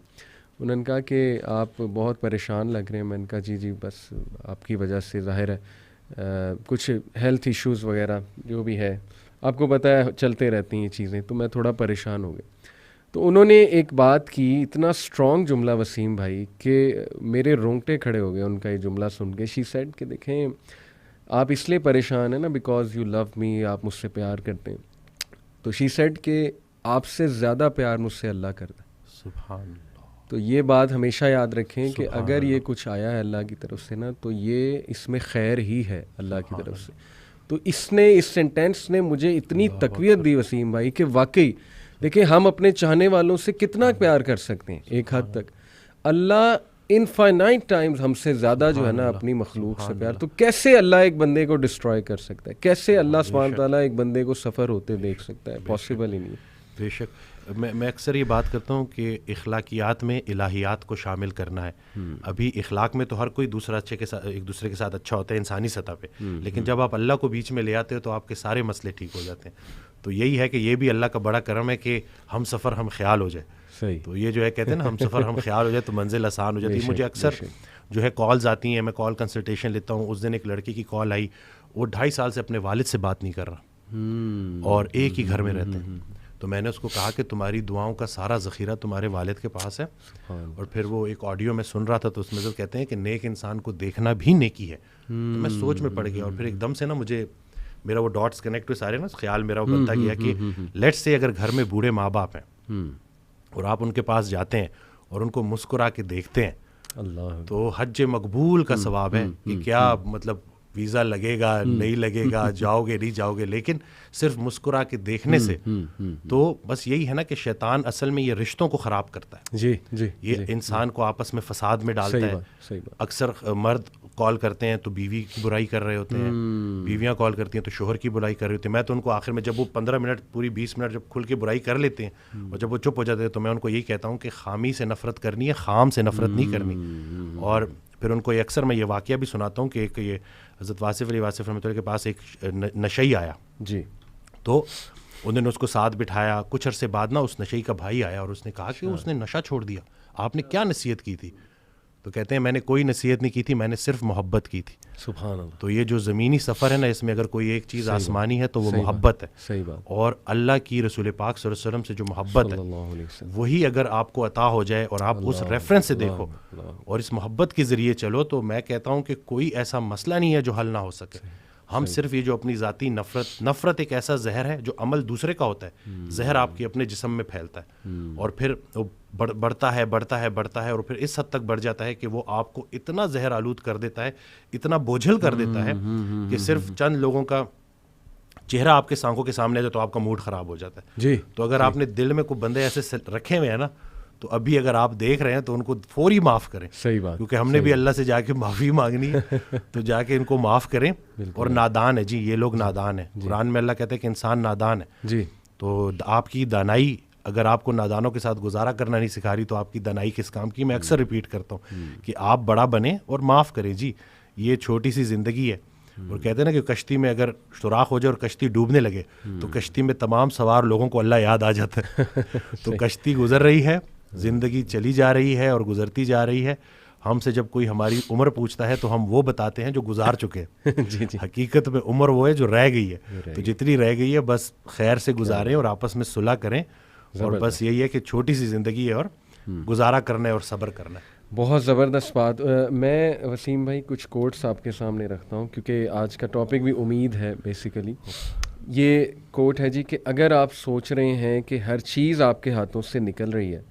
انہوں نے کہا کہ آپ بہت پریشان لگ رہے ہیں. میں نے کہا جی بس آپ کی وجہ سے ظاہر ہے کچھ ہیلتھ ایشوز وغیرہ جو بھی ہے, آپ کو پتہ ہے چلتے رہتی ہیں یہ چیزیں, تو میں تھوڑا پریشان ہو گیا. تو انہوں نے ایک بات کی, اتنا اسٹرانگ جملہ وسیم بھائی کہ میرے رونگٹے کھڑے ہو گئے ان کا یہ جملہ سن کے. شی سیڈ کہ دیکھیں آپ اس لیے پریشان ہیں نا بیکاز یو لو می, آپ مجھ سے پیار کرتے ہیں. تو شی سیڈ کہ آپ سے زیادہ پیار مجھ سے اللہ کرتا ہے. سبحان اللہ. تو یہ بات ہمیشہ یاد رکھیں کہ اگر یہ کچھ آیا ہے اللہ کی طرف سے نا, تو یہ اس میں خیر ہی ہے اللہ کی طرف سے. تو اس سینٹینس نے مجھے اتنی تقویت دی وسیم بھائی کہ واقعی دیکھیں ہم اپنے چاہنے والوں سے کتنا پیار کر سکتے ہیں ایک حد تک. اللہ انفائنائٹ ٹائمز ہم سے زیادہ جو ہے نا اپنی مخلوق سے پیار. تو کیسے اللہ ایک بندے کو ڈسٹروائے کر سکتا ہے, کیسے اللہ سبحانہ تعالیٰ ایک بندے کو سفر ہوتے دیکھ سکتا ہے؟ پاسبل ہی نہیں. بے شک. میں اکثر یہ بات کرتا ہوں کہ اخلاقیات میں الہیات کو شامل کرنا ہے. ابھی اخلاق میں تو ہر کوئی ایک دوسرے کے ساتھ اچھا ہوتا ہے انسانی سطح پہ, لیکن جب آپ اللہ کو بیچ میں لے آتے ہو تو آپ کے سارے مسئلے ٹھیک ہو جاتے ہیں. تو یہی ہے کہ یہ بھی اللہ کا بڑا کرم ہے کہ ہم سفر ہم خیال ہو جائے. صحیح. تو یہ جو ہے کہتے ہیں نا ہم سفر ہم خیال ہو جائے تو منزل آسان ہو جاتی ہے. مجھے اکثر جو ہے کالز آتی ہیں, میں کال کنسلٹیشن لیتا ہوں. اس دن ایک لڑکی کی کال آئی, وہ 2.5 سال سے اپنے والد سے بات نہیں کر رہا اور ایک ہی گھر میں رہتے ہیں. تو میں نے اس کو کہا کہ تمہاری دعاؤں کا سارا ذخیرہ تمہارے والد کے پاس ہے. اور پھر وہ ایک آڈیو میں سن رہا تھا تو اس میں کہتے ہیں کہ نیک انسان کو دیکھنا بھی نیکی ہے. تو میں سوچ میں پڑ گیا اور پھر ایک دم سے نا مجھے میرا وہ ڈاٹس کنیکٹ ہوئے سارے نا, خیال میرا وہ بنتا گیا کہ لیٹس سے اگر گھر میں بوڑھے ماں باپ ہیں اور آپ ان کے پاس جاتے ہیں اور ان کو مسکرا کے دیکھتے ہیں, اللہ تو حج مقبول کا ثواب ہے. کہ کیا مطلب ویزا لگے گا نہیں لگے گا, جاؤ گے نہیں جاؤ گے, لیکن صرف مسکرا کے دیکھنے سے. تو بس یہی ہے نا کہ شیطان اصل میں یہ رشتوں کو خراب کرتا ہے. جی یہ انسان کو آپس میں فساد میں ڈالتا ہے. اکثر مرد کال کرتے ہیں تو بیوی کی برائی کر رہے ہوتے ہیں, بیویاں کال کرتی ہیں تو شوہر کی برائی کر رہے ہوتے ہیں. میں تو ان کو آخر میں جب وہ 15 منٹ پوری 20 منٹ جب کھل کے برائی کر لیتے ہیں اور جب وہ چپ ہو جاتے ہیں تو میں ان کو یہی کہتا ہوں کہ خامی سے نفرت کرنی ہے, خام سے نفرت نہیں کرنی. اور پھر ان کو اکثر میں یہ واقعہ بھی سناتا ہوں کہ ایک یہ حضرت واصف علی واصف رحمۃ اللہ کے پاس ایک نشئی آیا. جی. تو انہوں نے اس کو ساتھ بٹھایا. کچھ عرصے بعد نا اس نشئی کا بھائی آیا اور اس نے کہا کہ اس نے نشہ چھوڑ دیا, آپ نے کیا نصیحت کی تھی؟ تو کہتے ہیں میں نے کوئی نصیحت نہیں کی تھی, میں نے صرف محبت کی تھی. سبحان اللہ. تو یہ جو زمینی سفر ہے نا, اس میں اگر کوئی ایک چیز آسمانی ہے تو وہ محبت ہے. صحیح بات. اور اللہ کی رسول پاک صلی اللہ علیہ وسلم سے جو محبت ہے وہی اگر آپ کو عطا ہو جائے اور آپ اس ریفرنس سے دیکھو اور اس محبت کے ذریعے چلو, تو میں کہتا ہوں کہ کوئی ایسا مسئلہ نہیں ہے جو حل نہ ہو سکے. ہم صرف یہ جو اپنی ذاتی نفرت ایک ایسا زہر ہے جو عمل دوسرے کا ہوتا ہے, زہر آپ کے اپنے جسم میں پھیلتا ہے اور پھر بڑھتا ہے اور پھر اس حد تک بڑھ جاتا ہے کہ وہ آپ کو اتنا زہر آلود کر دیتا ہے, اتنا بوجھل کر دیتا ہے کہ صرف چند لوگوں کا چہرہ آپ کے آنکھوں کے سامنے ہے تو آپ کا موڈ خراب ہو جاتا ہے. جی. تو اگر آپ نے دل میں کوئی بندے ایسے رکھے ہوئے ہیں نا, تو ابھی اگر آپ دیکھ رہے ہیں تو ان کو فوری معاف کریں. صحیح بات. کیونکہ ہم نے بھی اللہ سے جا کے معافی مانگنی ہے, تو جا کے ان کو معاف کریں. اور نادان ہے جی, یہ لوگ نادان ہیں. قرآن میں اللہ کہتے ہیں کہ انسان نادان ہے. جی. تو آپ کی دانائی اگر آپ کو نادانوں کے ساتھ گزارا کرنا نہیں سکھا رہی تو آپ کی دانائی کس کام کی. میں اکثر ریپیٹ کرتا ہوں کہ آپ بڑا بنیں اور معاف کریں. جی یہ چھوٹی سی زندگی ہے, اور کہتے ہیں نا کہ کشتی میں اگر سوراخ ہو جائے اور کشتی ڈوبنے لگے تو کشتی میں تمام سوار لوگوں کو اللہ یاد آ جاتا ہے. تو کشتی گزر رہی ہے, زندگی چلی جا رہی ہے اور گزرتی جا رہی ہے. ہم سے جب کوئی ہماری عمر پوچھتا ہے تو ہم وہ بتاتے ہیں جو گزار چکے ہیں. حقیقت میں عمر وہ ہے جو رہ گئی ہے. تو جتنی رہ گئی ہے بس خیر سے گزاریں اور آپس میں صلح کریں, اور بس یہی ہے کہ چھوٹی سی زندگی ہے اور گزارا کرنا ہے اور صبر کرنا ہے. بہت زبردست بات. میں وسیم بھائی کچھ کوٹس آپ کے سامنے رکھتا ہوں کیونکہ آج کا ٹاپک بھی امید ہے بیسیکلی. یہ کوٹ ہے جی کہ اگر آپ سوچ رہے ہیں کہ ہر چیز آپ کے ہاتھوں سے نکل رہی ہے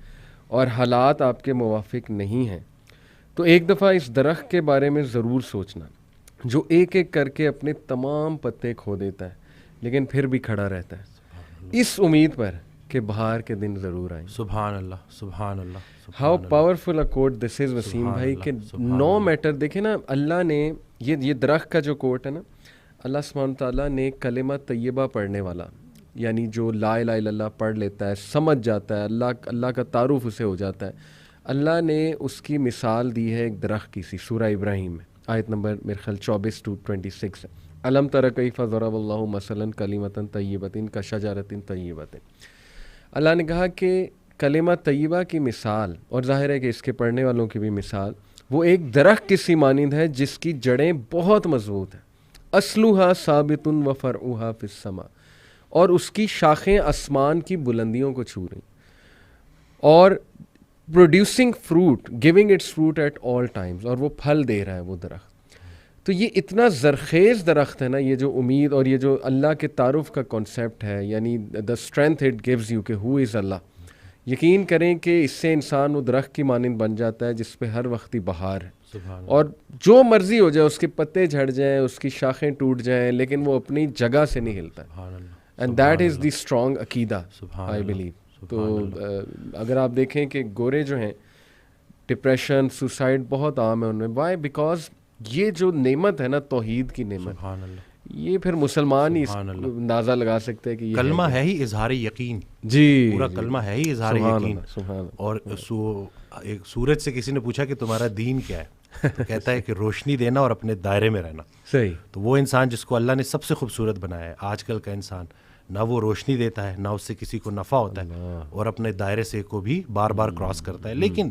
اور حالات آپ کے موافق نہیں ہیں تو ایک دفعہ اس درخت کے بارے میں ضرور سوچنا جو ایک ایک کر کے اپنے تمام پتے کھو دیتا ہے لیکن پھر بھی کھڑا رہتا ہے, اس امید پر کہ بہار کے دن ضرور آئیں. سبحان اللہ, سبحان اللہ. ہاؤ پاورفل اے کوٹ دس از وسیم بھائی کہ نو میٹر. دیکھیں نا اللہ نے یہ درخت کا جو کوٹ ہے نا, اللہ سبحانہ تعالیٰ نے کلمہ طیبہ پڑھنے والا, یعنی جو لا الہ الا اللہ پڑھ لیتا ہے, سمجھ جاتا ہے, اللہ کا تعارف اسے ہو جاتا ہے, اللہ نے اس کی مثال دی ہے ایک درخت کی سی سورہ ابراہیم میں, آیت نمبر میرے خیال 24-26 ہے. الم تر کیف ضرب اللہ مثلا کلمۃ طیبۃ کشجرۃ طیبۃ. اللہ نے کہا کہ کلمہ طیبہ کی مثال, اور ظاہر ہے کہ اس کے پڑھنے والوں کی بھی مثال, وہ ایک درخت کی سی مانند ہے جس کی جڑیں بہت مضبوط ہیں. اصلها ثابت و فرعها فی السماء, اور اس کی شاخیں آسمان کی بلندیوں کو چھو رہی, اور producing fruit, giving its fruit at all times, اور وہ پھل دے رہا ہے وہ درخت. تو یہ اتنا زرخیز درخت ہے نا, یہ جو امید اور یہ جو اللہ کے تعارف کا کانسیپٹ ہے, یعنی the strength it gives you کہ ہو از اللہ. یقین کریں کہ اس سے انسان وہ درخت کی مانند بن جاتا ہے جس پہ ہر وقت ہی بہار ہے, اور جو مرضی ہو جائے, اس کے پتے جھڑ جائیں, اس کی شاخیں ٹوٹ جائیں, لیکن وہ اپنی جگہ سے نہیں ہلتا. And that is the strong عقیدہ آئی بلیو. تو اگر آپ دیکھیں کہ گورے جو ہیں, ڈپریشن, سوسائڈ بہت عام ہے ان میں. وائی؟ بیکاز یہ جو نعمت ہے نا, توحید کی نعمت, یہ پھر مسلمان ہی اندازہ لگا سکتے ہیں کہ یہ کلمہ ہے ہی اظہار یقین. جی پورا کلمہ ہے ہی اظہار یقین. اور ایک سورج سے کسی نے پوچھا کہ تمہارا دین کیا ہے, تو کہتا ہے کہ روشنی دینا اور اپنے دائرے میں رہنا. صحیح. تو وہ انسان جس کو اللہ نے سب سے خوبصورت بنایا ہے, آج کل کا انسان نہ وہ روشنی دیتا ہے, نہ اس سے کسی کو نفع ہوتا ہے, اور اپنے دائرے سے کو بھی بار بار کراس کرتا ہے. لیکن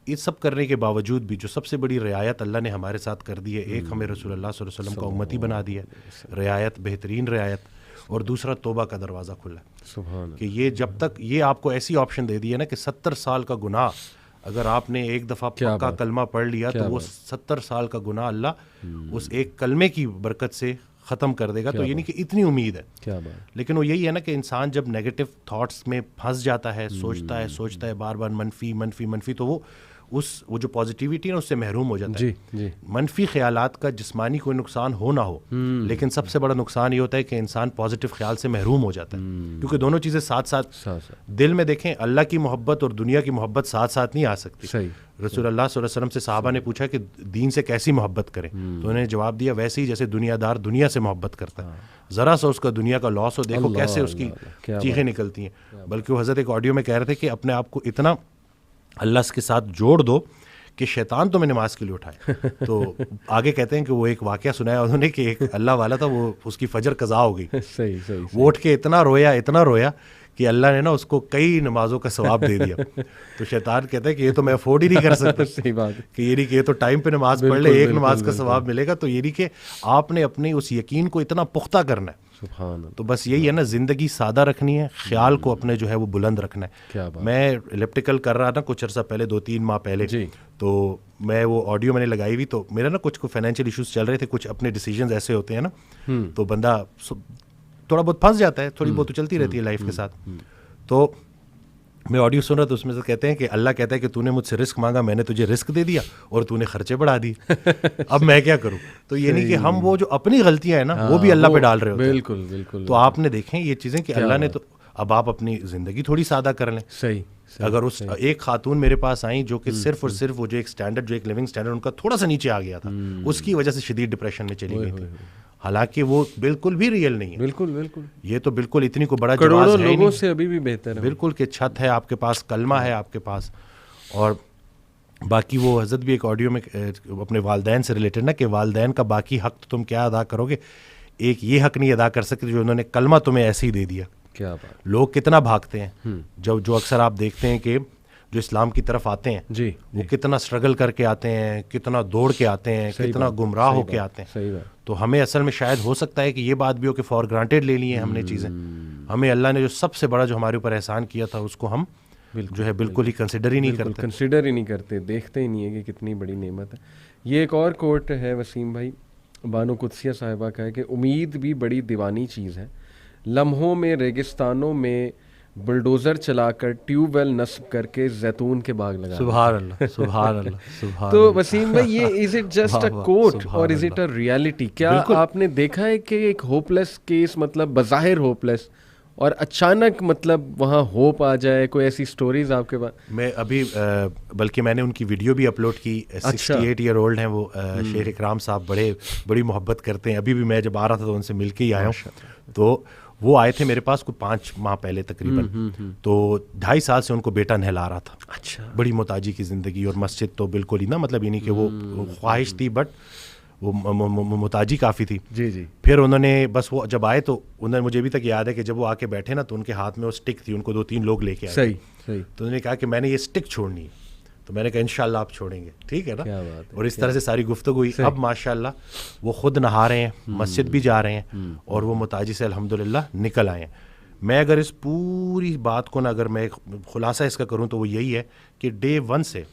یہ سب کرنے کے باوجود بھی جو سب سے بڑی رعایت اللہ نے ہمارے ساتھ کر دی ہے, ایک ہمیں رسول اللہ صلی اللہ علیہ وسلم کا امتی بنا دیا ہے, رعایت, بہترین رعایت, اور دوسرا توبہ کا دروازہ کھلا ہے. کہ یہ جب تک یہ آپ کو ایسی آپشن دے دی ہے نا کہ 70 سال کا گناہ اگر آپ نے ایک دفعہ پکا کلمہ پڑھ لیا تو وہ 70 سال کا گناہ اللہ اس ایک کلمے کی برکت سے ختم کر دے گا. تو یعنی کہ اتنی امید ہے. لیکن وہ یہی ہے نا کہ انسان جب نیگیٹو تھاٹس میں پھنس جاتا ہے, سوچتا ہے بار بار منفی, تو وہ جو پازیٹیوٹی ہے اس سے محروم ہو جاتا ہے. منفی خیالات کا جسمانی کوئی نقصان ہو نہ ہو, لیکن سب سے بڑا نقصان یہ ہوتا ہے کہ انسان پازیٹیو خیال سے محروم ہو جاتا ہے, کیونکہ دونوں چیزیں ساتھ ساتھ دل میں دیکھیں, اللہ کی محبت اور دنیا کی محبت ساتھ ساتھ نہیں آ سکتی. رسول اللہ صلی اللہ علیہ وسلم سے صحابہ نے پوچھا کہ دین سے کیسی محبت کریں, تو انہوں نے جواب دیا ویسے ہی جیسے دنیا دار دنیا سے محبت کرتا ہے, ذرا سا اس کا دنیا کا لاس ہو, دیکھو کیسے اس کی چیخیں نکلتی ہیں. بلکہ وہ حضرت ایک آڈیو میں کہہ رہے تھے کہ اپنے آپ کو اتنا اللہ کے ساتھ جوڑ دو کہ شیطان تمہیں نماز کے لیے اٹھائے. تو آگے کہتے ہیں کہ وہ ایک واقعہ سنایا انہوں نے کہ ایک اللہ والا تھا, وہ اس کی فجر قضا ہو گئی, وہ اٹھ کے اتنا رویا کہ اللہ نے نا اس کو کئی نمازوں کا ثواب دے دیا. تو شیطان کہتا ہے کہ یہ تو میں افورڈ ہی نہیں کر سکتا. صحیح بات کہ یہ نہیں کہ یہ تو ٹائم پہ نماز پڑھ لے, ایک نماز کا ثواب ملے گا. تو یہ نہیں کہ آپ نے اپنے اس یقین کو اتنا پختہ کرنا ہے. تو بس یہی ہے نا, زندگی سادہ رکھنی ہے, خیال کو اپنے جو ہے وہ بلند رکھنا ہے. میں الیپٹیکل کر رہا تھا کچھ عرصہ پہلے, 2-3 ماہ پہلے, تو میں وہ آڈیو میں نے لگائی ہوئی, تو میرا نا کچھ فائنینشیل ایشوز چل رہے تھے, کچھ اپنے ڈیسیجنز ایسے ہوتے ہیں نا, تو بندہ تھوڑا بہت پھنس جاتا ہے, تھوڑی بہت تو چلتی رہتی ہے لائف کے ساتھ. تو میں آڈیو سن رہا تو اس میں سے کہتے ہیں کہ اللہ کہتا ہے کہ تو نے مجھ سے رزق مانگا, میں نے تجھے رزق دے دیا اور تو نے خرچے بڑھا دیے, اب میں کیا کروں. تو یہ نہیں کہ ہم وہ جو اپنی غلطیاں ہیں نا وہ بھی اللہ پہ ڈال رہے ہوتے ہیں. بالکل بالکل. تو آپ نے دیکھیں یہ چیزیں کہ اللہ نے, تو اب آپ اپنی زندگی تھوڑی سادہ کر لیں. صحیح. اگر اس ایک خاتون میرے پاس آئیں جو کہ صرف اور صرف وہ جو ایک اسٹینڈرڈ, جو ایک لیونگ اسٹینڈرڈ ان کا تھوڑا سا نیچے آ گیا تھا, اس کی وجہ سے شدید ڈپریشن میں چلی گئی تھی. حالانکہ وہ بالکل بھی ریئل نہیں ہے. بالکل بالکل, یہ تو بالکل اتنی کو بڑا کروڑوں جواز ہے لوگوں سے ابھی بھی بہتر ہے. بالکل کہ چھت ہے آپ کے پاس, کلمہ ہے آپ کے پاس. اور باقی وہ حضرت بھی ایک آڈیو میں اپنے والدین سے ریلیٹڈ نا, کہ والدین کا باقی حق تو تم کیا ادا کرو گے, ایک یہ حق نہیں ادا کر سکتے جو انہوں نے کلمہ تمہیں ایسے ہی دے دیا. کیا بات. لوگ کتنا بھاگتے ہیں, جو اکثر آپ دیکھتے ہیں کہ جو اسلام کی طرف آتے ہیں جی, وہ کتنا اسٹرگل کر کے آتے ہیں, کتنا دوڑ کے آتے ہیں, کتنا گمراہ ہو کے آتے ہیں. صحیح بات. تو ہمیں اصل میں شاید ہو سکتا ہے کہ یہ بات بھی ہو کہ فار گرانٹیڈ لے لی ہیں ہم نے چیزیں. ہمیں اللہ نے جو سب سے بڑا جو ہمارے اوپر احسان کیا تھا اس کو ہم جو ہے بالکل ہی کنسیڈر ہی نہیں کرتے. کنسیڈر ہی نہیں کرتے, دیکھتے ہی نہیں ہے کہ کتنی بڑی نعمت ہے. یہ ایک اور کوٹ ہے وسیم بھائی, بانو قدسیہ صاحبہ کا ہے کہ امید بھی بڑی دیوانی چیز ہے, لمحوں میں ریگستانوں میں بلڈوزر چلا کر ٹیوب ویل نصب کر کے زیتون کے باغ لگا. سبحان اللہ, سبحان اللہ, سبحان. تو وسیم بھائی یہ از اٹ جسٹ اے کوٹ اور از اٹ اے ریالٹی؟ کیا آپ نے دیکھا ہے کہ ایک ہوپ لیس کیس, مطلب بظاہر ہوپ لیس, اور اچانک مطلب وہاں ہوپ آ جائے؟ کوئی ایسی سٹوریز آپ کے پاس؟ میں ابھی بلکہ میں نے ان کی ویڈیو بھی اپلوڈ کی. 68 ایئر اولڈ ہیں وہ, شیخ اکرام صاحب, بڑی محبت کرتے ہیں. ابھی بھی میں جب آ رہا تھا تو ان سے مل کے ہی آیا ہوں. تو وہ آئے تھے میرے پاس کوئی 5 ماہ پہلے تقریباً. تو 2.5 سال سے ان کو بیٹا نہلا رہا تھا. اچھا. بڑی محتاجی کی زندگی, اور مسجد تو بالکل ہی نا, مطلب یہ نہیں کہ وہ خواہش تھی بٹ وہ محتاجی کافی تھی. جی جی. پھر انہوں نے بس وہ جب آئے تو انہوں نے, مجھے ابھی تک یاد ہے کہ جب وہ آ کے بیٹھے نا تو ان کے ہاتھ میں وہ اسٹک تھی, ان کو 2-3 لوگ لے کے آئے. صحیح صحیح. تو انہوں نے کہا کہ میں نے یہ اسٹک چھوڑنی ہے. تو میں نے کہا انشاءاللہ آپ چھوڑیں گے, ٹھیک ہے نا. اور اس طرح سے ساری گفتگو ہوئی. اب ماشاءاللہ وہ خود نہا رہے ہیں, مسجد بھی جا رہے ہیں, اور وہ محتاجی سے الحمدللہ نکل آئے ہیں. میں اگر اس پوری بات کو نا, اگر میں خلاصہ اس کا کروں تو وہ یہی ہے کہ ڈے 1 سے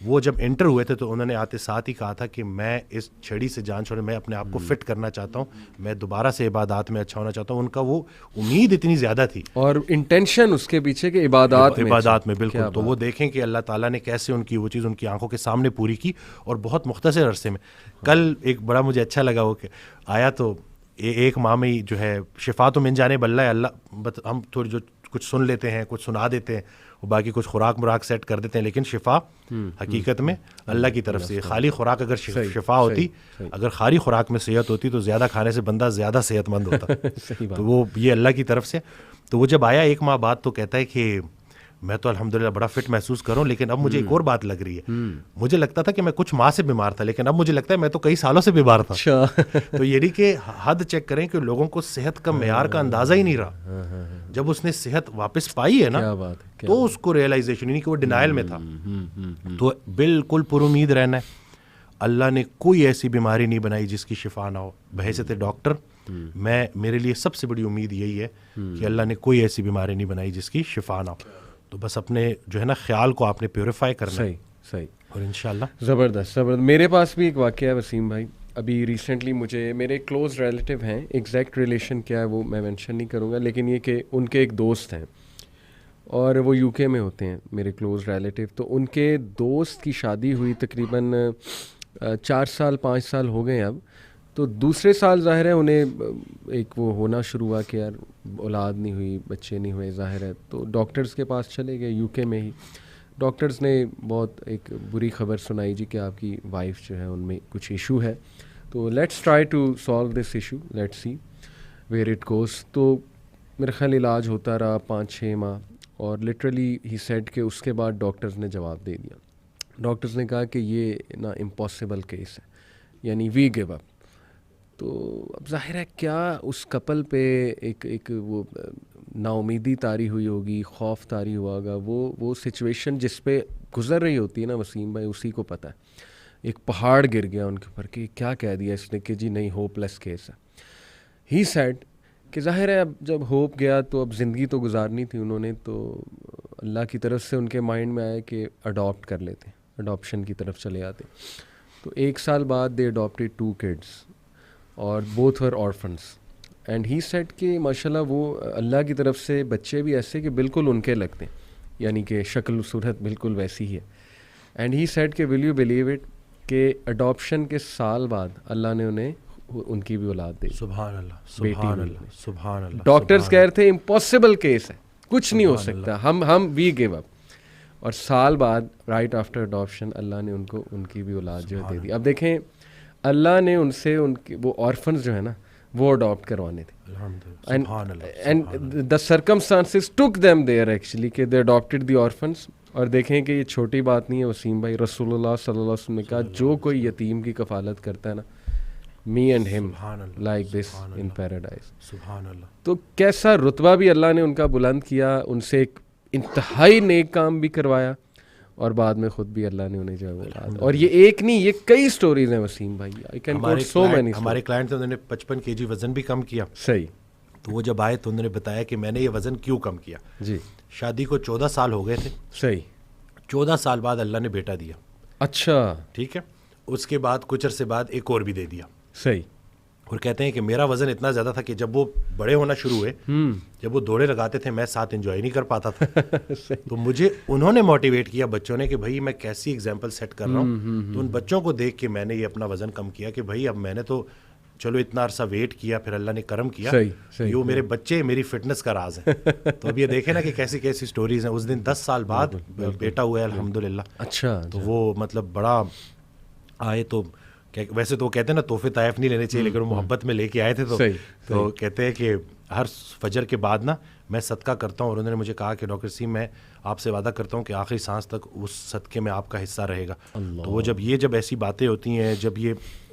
وہ جب انٹر ہوئے تھے تو انہوں نے آتے ساتھ ہی کہا تھا کہ میں اس چھڑی سے جان چھوڑے, میں اپنے آپ کو فٹ کرنا چاہتا ہوں, میں دوبارہ سے عبادات میں اچھا ہونا چاہتا ہوں. ان کا وہ امید اتنی زیادہ تھی اور انٹینشن اس کے پیچھے کہ عبادات میں بالکل. تو وہ دیکھیں کہ اللہ تعالیٰ نے کیسے ان کی وہ چیز ان کی آنکھوں کے سامنے پوری کی, اور بہت مختصر عرصے میں. کل ایک بڑا مجھے اچھا لگا وہ کہ آیا تو ایک ماہ میں ہی جو ہے شفا تو من جانے بلّہ ہے اللہ, ہم تھوڑی جو کچھ سن لیتے ہیں, کچھ سنا دیتے ہیں, وہ باقی کچھ خوراک مراک سیٹ کر دیتے ہیں, لیکن شفا حقیقت میں اللہ کی طرف سے. خالی خوراک اگر شفا ہوتی, اگر خالی خوراک میں صحت ہوتی تو زیادہ کھانے سے بندہ زیادہ صحت مند ہوتا. تو وہ یہ اللہ کی طرف سے. تو وہ جب آیا 1 ماہ بعد تو کہتا ہے کہ میں تو الحمدللہ بڑا فٹ محسوس کروں, لیکن اب مجھے ایک اور بات لگ رہی ہے. مجھے لگتا تھا کہ میں کچھ ماہ سے بیمار تھا, لیکن اب مجھے لگتا ہے میں تو کئی سالوں سے بیمار تھا. تو یہ نہیں کہ حد چیک کریں کہ لوگوں کو صحت کا معیار کا اندازہ ہی نہیں رہا. جب اس نے صحت واپس پائی ہے نا تو اس کو ریئلائزیشن, نہیں کہ وہ ڈینائل میں تھا. تو بالکل پر امید رہنا ہے. اللہ نے کوئی ایسی بیماری نہیں بنائی جس کی شفا نہ ہو. بحیثیت ڈاکٹر میرے لیے سب سے بڑی امید یہی ہے کہ اللہ نے کوئی ایسی بیماری نہیں بنائی جس کی شفا نہ ہو. تو بس اپنے جو ہے نا خیال کو آپ نے پیوریفائی کرنا ہے. صحیح. اور انشاءاللہ زبردست. میرے پاس بھی ایک واقعہ ہے وسیم بھائی. ابھی ریسنٹلی مجھے میرے کلوز ریلیٹیو ہیں, ایگزیکٹ ریلیشن کیا ہے وہ میں مینشن نہیں کروں گا, لیکن یہ کہ ان کے ایک دوست ہیں اور وہ UK میں ہوتے ہیں میرے کلوز ریلیٹیو. تو ان کے دوست کی شادی ہوئی تقریباً 4 سال 5 سال ہو گئے اب. تو دوسرے سال ظاہر ہے انہیں ایک وہ ہونا شروع ہوا کہ یار اولاد نہیں ہوئی, بچے نہیں ہوئے, ظاہر ہے. تو ڈاکٹرز کے پاس چلے گئے UK میں ہی. ڈاکٹرز نے بہت ایک بری خبر سنائی جی کہ آپ کی وائف جو ہے ان میں کچھ ایشو ہے. تو let's try to solve this issue, let's see where it goes. تو میرے خیال علاج ہوتا رہا 5-6 ماہ, اور لٹرلی ہی سیڈ کہ اس کے بعد ڈاکٹرز نے جواب دے دیا. ڈاکٹرز نے کہا کہ یہ نا امپاسبل کیس ہے, یعنی وی گیو اپ. تو اب ظاہر ہے کیا اس کپل پہ ایک وہ نا امیدی طاری ہوئی ہوگی, خوف طاری ہوا ہوگا. وہ سچویشن جس پہ گزر رہی ہوتی ہے نا وسیم بھائی, اسی کو پتہ ہے. ایک پہاڑ گر گیا ان کے اوپر کہ کیا کہہ دیا اس نے کہ جی نہیں ہوپ لیس کیس ہے. ہی سیڈ کہ ظاہر ہے اب جب ہوپ گیا تو اب زندگی تو گزارنی تھی انہوں نے. تو اللہ کی طرف سے ان کے مائنڈ میں آیا کہ اڈاپٹ کر لیتے, اڈاپشن کی طرف چلے آتے. تو 1 سال بعد دے اڈاپٹیڈ 2 kids اور both were orphans. And he said کہ ماشاءاللہ وہ اللہ کی طرف سے بچے بھی ایسے کہ بالکل ان کے لگتے ہیں, یعنی کہ شکل و صورت بالکل ویسی ہی ہے. اینڈ ہی سیڈ کہ ول یو بلیو اٹ کہ اڈاپشن کے سال بعد اللہ نے انہیں ان کی بھی اولاد دی. سبحان اللہ, سبحان اللہ, سبحان اللہ. ڈاکٹرز کہہ رہے تھے امپاسبل کیس ہے, کچھ نہیں ہو سکتا, ہم وی گیو اپ. اور سال بعد رائٹ آفٹر اڈاپشن اللہ نے ان کی بھی اولاد جو ہے دے دی. اب دیکھیں اللہ نے ان سے ان کی وہ آرفنز جو ہے نا وہ اڈاپٹ کروانے تھے. الحمدللہ. And the circumstances took them there actually کہ دے اڈاپٹیڈ دی آرفنس. اور دیکھیں کہ یہ چھوٹی بات نہیں ہے وسیم بھائی, رسول اللہ صلی اللہ علیہ وسلم نے کہا جو کوئی یتیم کی کفالت کرتا ہے نا, می اینڈ ہم لائک دس ان پیراڈائز. سبحان اللہ. تو کیسا رتبہ بھی اللہ نے ان کا بلند کیا, ان سے ایک انتہائی نیک کام بھی کروایا, اور بعد میں خود بھی اللہ نے انہیں جو ہے اولاد. اور یہ ایک نہیں, یہ کئی سٹوریز ہیں وسیم بھائی. I can quote so many. ہمارے کلائنٹ انہوں نے 55 kg وزن بھی کم کیا. صحیح. تو وہ جب آئے تو انہوں نے بتایا کہ میں نے یہ وزن کیوں کم کیا. جی. شادی کو 14 سال ہو گئے تھے. صحیح. 14 سال بعد اللہ نے بیٹا دیا. اچھا. ٹھیک ہے. اس کے بعد کچھ عرصے بعد ایک اور بھی دے دیا. صحیح. اور کہتے ہیں کہ میرا وزن اتنا زیادہ تھا کہ جب وہ بڑے ہونا شروع ہوئے, جب وہ دوڑے لگاتے تھے, میں ساتھ انجوائے نہیں کر پاتا تھا. تو مجھے انہوں نے موٹیویٹ کیا بچوں نے کہ بھائی میں کیسی ایگزامپل سیٹ کر رہا ہوں. تو ان بچوں کو دیکھ کے میں نے یہ اپنا وزن کم کیا کہ بھائی اب میں نے تو چلو اتنا عرصہ ویٹ کیا, پھر اللہ نے کرم کیا. یہ میرے بچے میری فٹنس کا راز ہیں. تو اب یہ دیکھیں نا کہ کیسی کیسی سٹوریز ہیں. اس دن 10 سال بعد بیٹا ہوا ہے الحمدللہ. اچھا. تو وہ مطلب بڑا آئے تو ویسے تو وہ کہتے ہیں نا تحفے طائف نہیں لینے چاہیے, لیکن وہ محبت میں لے کے آئے تھے. تو کہتے ہیں کہ ہر فجر کے بعد نا میں صدقہ کرتا ہوں, اور انہوں نے مجھے کہا کہ ڈاکٹر سیم میں آپ سے وعدہ کرتا ہوں کہ آخری سانس تک اس صدقے میں آپ کا حصہ رہے گا. تو وہ جب ایسی باتیں ہوتی ہیں, جب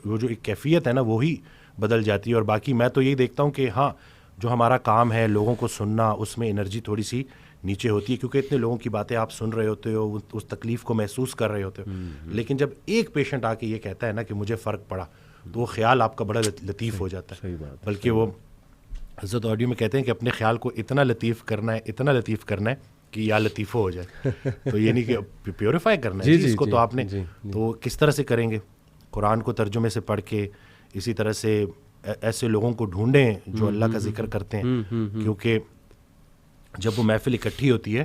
وہ جو ایک کیفیت ہے نا وہی بدل جاتی ہے. اور باقی میں تو یہی دیکھتا ہوں کہ ہاں جو ہمارا کام ہے لوگوں کو سننا, اس میں انرجی تھوڑی سی نیچے ہوتی ہے, کیونکہ اتنے لوگوں کی باتیں آپ سن رہے ہوتے ہو, اس تکلیف کو محسوس کر رہے ہوتے ہو. لیکن جب ایک پیشنٹ آ کے یہ کہتا ہے نا کہ مجھے فرق پڑا, تو وہ خیال آپ کا بڑا لطیف ہو جاتا ہے. بلکہ وہ حضرت آڈیو میں کہتے ہیں کہ اپنے خیال کو اتنا لطیف کرنا ہے کہ یا لطیفہ ہو جائے. تو یہ نہیں کہ پیوریفائی کرنا ہے اس کو, تو آپ نے تو کس طرح سے کریں گے؟ قرآن کو ترجمے سے پڑھ کے, اسی طرح سے ایسے لوگوں کو ڈھونڈیں جو اللہ کا ذکر کرتے ہیں, کیونکہ جب وہ محفل اکٹھی ہوتی ہے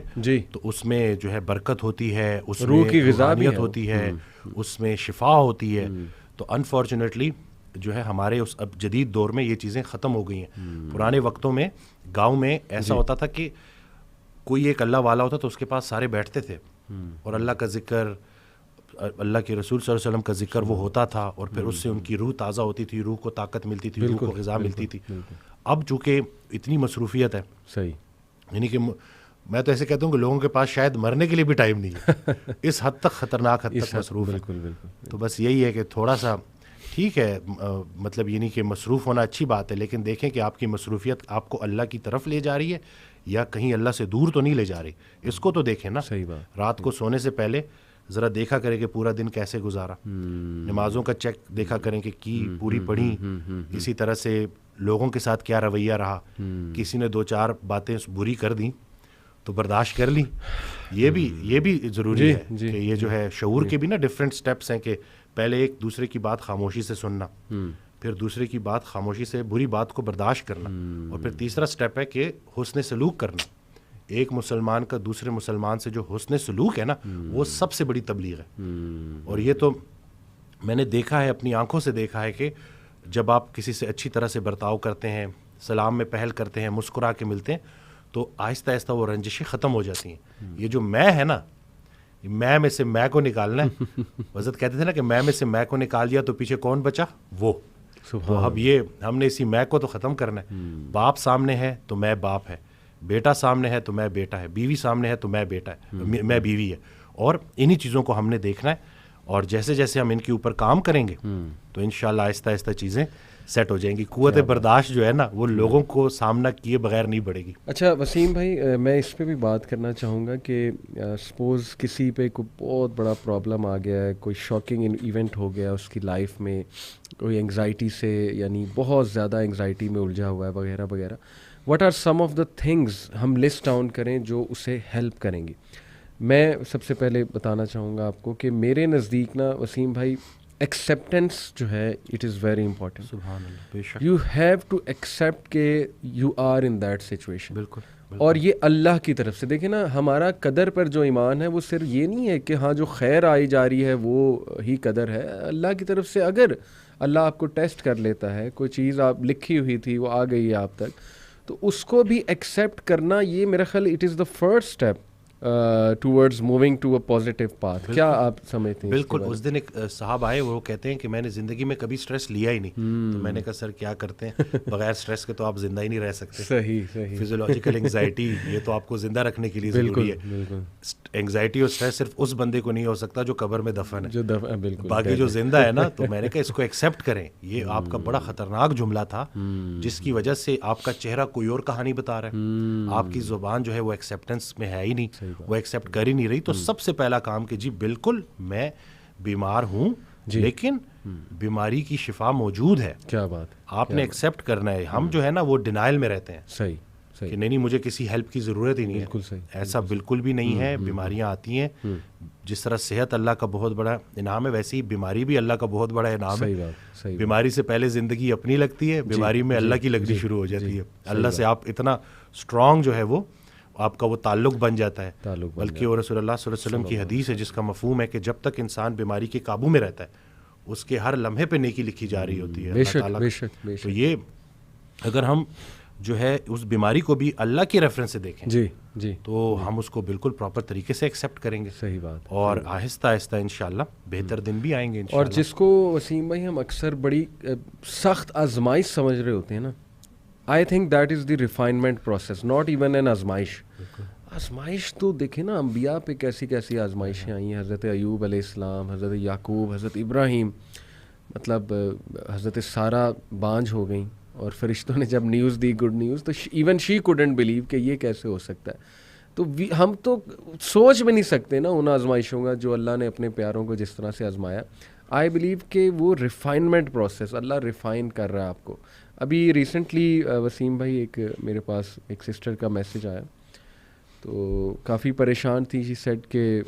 تو اس میں جو ہے برکت ہوتی ہے, اس میں روحانیت ہوتی ہے, اس میں شفا ہوتی ہے. تو انفارچونیٹلی جو ہے ہمارے اس اب جدید دور میں یہ چیزیں ختم ہو گئی ہیں. پرانے وقتوں میں گاؤں میں ایسا ہوتا تھا کہ کوئی ایک اللہ والا ہوتا تو اس کے پاس سارے بیٹھتے تھے, اور اللہ کا ذکر, اللہ کے رسول صلی اللہ علیہ وسلم کا ذکر وہ ہوتا تھا, اور پھر اس سے ان کی روح تازہ ہوتی تھی, روح کو طاقت ملتی تھی, روح کو غذا ملتی تھی. اب چونکہ اتنی مصروفیت ہے, صحیح, یعنی کہ میں تو ایسے کہتا ہوں کہ لوگوں کے پاس شاید مرنے کے لیے بھی ٹائم نہیں ہے, اس حد تک خطرناک حد تک مصروف ہے. تو بس یہی ہے کہ تھوڑا سا ٹھیک ہے, مطلب یہ نہیں کہ مصروف ہونا اچھی بات ہے, لیکن دیکھیں کہ آپ کی مصروفیت آپ کو اللہ کی طرف لے جا رہی ہے یا کہیں اللہ سے دور تو نہیں لے جا رہی. اس کو تو دیکھیں نا. صحیح بات. رات کو سونے سے پہلے ذرا دیکھا کریں کہ پورا دن کیسے گزارا, نمازوں کا چیک دیکھا کریں کہ کی پوری پڑھی, اسی طرح سے لوگوں کے ساتھ کیا رویہ رہا, کسی نے 2-4 باتیں بری کر دیں تو برداشت کر لی. یہ بھی ضروری ہے کہ یہ جو ہے شعور کے بھی نا ڈفرینٹ سٹیپس ہیں, کہ پہلے ایک دوسرے کی بات خاموشی سے سننا, پھر دوسرے کی بات خاموشی سے بری بات کو برداشت کرنا, اور پھر تیسرا سٹیپ ہے کہ حسن سلوک کرنا. ایک مسلمان کا دوسرے مسلمان سے جو حسن سلوک ہے نا وہ سب سے بڑی تبلیغ ہے. اور یہ تو میں نے دیکھا ہے, اپنی آنکھوں سے دیکھا ہے کہ جب آپ کسی سے اچھی طرح سے برتاؤ کرتے ہیں, سلام میں پہل کرتے ہیں, مسکرا کے ملتے ہیں, تو آہستہ آہستہ وہ رنجشیں ختم ہو جاتی ہیں. یہ جو میں ہے نا, میں سے میں کو نکالنا ہے. حضرت کہتے تھے نا کہ میں سے میں کو نکال دیا تو پیچھے کون بچا؟ وہ. تو اب یہ ہم نے اسی میں کو تو ختم کرنا ہے. باپ سامنے ہے تو میں باپ ہے, بیٹا سامنے ہے تو میں بیٹا ہے, بیوی سامنے ہے تو میں بیٹا ہے, میں بیوی ہے. اور انہی چیزوں کو ہم نے دیکھنا ہے, اور جیسے جیسے ہم ان کے اوپر کام کریں گے تو انشاءاللہ آہستہ آہستہ چیزیں سیٹ ہو جائیں گی. قوت برداشت جو ہے نا وہ لوگوں کو سامنا کیے بغیر نہیں بڑھے گی. اچھا وسیم بھائی, میں اس پہ بھی بات کرنا چاہوں گا کہ سپوز کسی پہ کوئی بہت بڑا پرابلم آ گیا ہے, کوئی شاکنگ ایونٹ ہو گیا اس کی لائف میں, کوئی انگزائٹی سے, یعنی بہت زیادہ انگزائٹی میں الجھا ہوا ہے وغیرہ وغیرہ. What are some of the things ہم لسٹ ڈاؤن کریں جو اسے ہیلپ کریں گی؟ میں سب سے پہلے بتانا چاہوں گا آپ کو کہ میرے نزدیک نا وسیم بھائی ایکسیپٹنس جو ہے اٹ از ویری امپورٹنٹ. سبحان اللہ, بے شک. یو ہیو ٹو ایکسیپٹ کہ you are in that situation. بالکل. اور یہ اللہ کی طرف سے دیکھیں نا, ہمارا قدر پر جو ایمان ہے وہ صرف یہ نہیں ہے کہ ہاں جو خیر آئی جا رہی ہے وہ ہی قدر ہے. اللہ کی طرف سے اگر اللہ آپ کو ٹیسٹ کر لیتا ہے, کوئی چیز آپ لکھی ہوئی تھی وہ آ گئی ہے آپ تک, تو اس کو بھی ایکسیپٹ کرنا, یہ میرا خیال it is the first step towards moving to a positive path. کیا آپ سمجھتے ہیں؟ بالکل. اس دن ایک صاحب آئے, وہ کہتے ہیں کہ میں نے زندگی میں کبھی سٹریس لیا ہی نہیں. تو میں نے کہا سر کیا کرتے ہیں, بغیر سٹریس کے تو آپ زندہ ہی نہیں رہ سکتے. صحیح صحیح. فزیولوجیکل انگزائٹی یہ تو آپ کو زندہ رکھنے کے لیے ضروری ہے. انگزائٹی اور سٹریس صرف اس بندے کو نہیں ہو سکتا جو قبر میں دفن ہے, جو بالکل باقی جو زندہ ہے نا. تو میں نے کہا اس کو ایکسیپٹ کریں. یہ آپ کا بڑا خطرناک جملہ تھا جس کی وجہ سے آپ کا چہرہ کوئی اور کہانی بتا رہا ہے. آپ کی زبان جو ہے وہ ایکسیپٹنس میں ہے ہی نہیں, وہ ایکسیپٹ کر ہی نہیں رہی. تو سب سے پہلا کام کہ جی بالکل میں بیمار ہوں لیکن بیماری کی شفا موجود ہے. کیا بات, آپ نے ایکسیپٹ کرنا ہے. ہم جو ہے نا وہ ڈینائل میں رہتے ہیں. صحیح کہ نہیں مجھے کسی ہیلپ کی ضرورت ہی نہیں ہے. بالکل صحیح. ایسا بالکل بھی نہیں ہے. بیماریاں آتی ہیں, جس طرح صحت اللہ کا بہت بڑا انعام ہے ویسے ہی بیماری بھی اللہ کا بہت بڑا انعام ہے. بیماری سے پہلے زندگی اپنی لگتی ہے, بیماری میں اللہ کی لگنی شروع ہو جاتی ہے. اللہ سے آپ اتنا اسٹرانگ جو ہے وہ آپ کا وہ تعلق بن جاتا ہے. بلکہ وہ رسول اللہ صلی اللہ علیہ وسلم کی حدیث ہے جس کا مفہوم ہے کہ جب تک انسان بیماری کے قابو میں رہتا ہے اس کے ہر لمحے پہ نیکی لکھی جا رہی ہوتی ہے اللہ تعالیٰ. تو یہ اگر ہم جو ہے اس بیماری کو بھی اللہ کے ریفرنس سے دیکھیں جی جی تو ہم اس کو بالکل پراپر طریقے سے ایکسیپٹ کریں گے. صحیح بات. اور آہستہ آہستہ انشاءاللہ بہتر دن بھی آئیں گے انشاءاللہ. اور جس کو وسیم بھائی ہم اکثر بڑی سخت آزمائش سمجھ رہے ہوتے ہیں نا, I think that is the refinement process, not even an آزمائش. آزمائش تو دیکھیں نا انبیاء پہ کیسی کیسی آزمائشیں آئی ہیں. حضرت ایوب علیہ السلام, حضرت یعقوب, حضرت ابراہیم, مطلب حضرت سارہ بانجھ ہو گئیں اور فرشتوں نے جب نیوز دی, گڈ نیوز, تو ایون شی کوڈنٹ بلیو کہ یہ کیسے ہو سکتا ہے. تو ہم تو سوچ بھی نہیں سکتے نا ان آزمائشوں کا جو اللہ نے اپنے پیاروں کو جس طرح سے آزمایا. آئی بلیو کہ وہ ریفائنمنٹ پروسیس اللہ ریفائن کر رہا ہے آپ کو. ابھی ریسنٹلی وسیم بھائی ایک میرے پاس ایک سسٹر کا میسیج آیا, تو کافی پریشان تھی. شی سیڈ کہ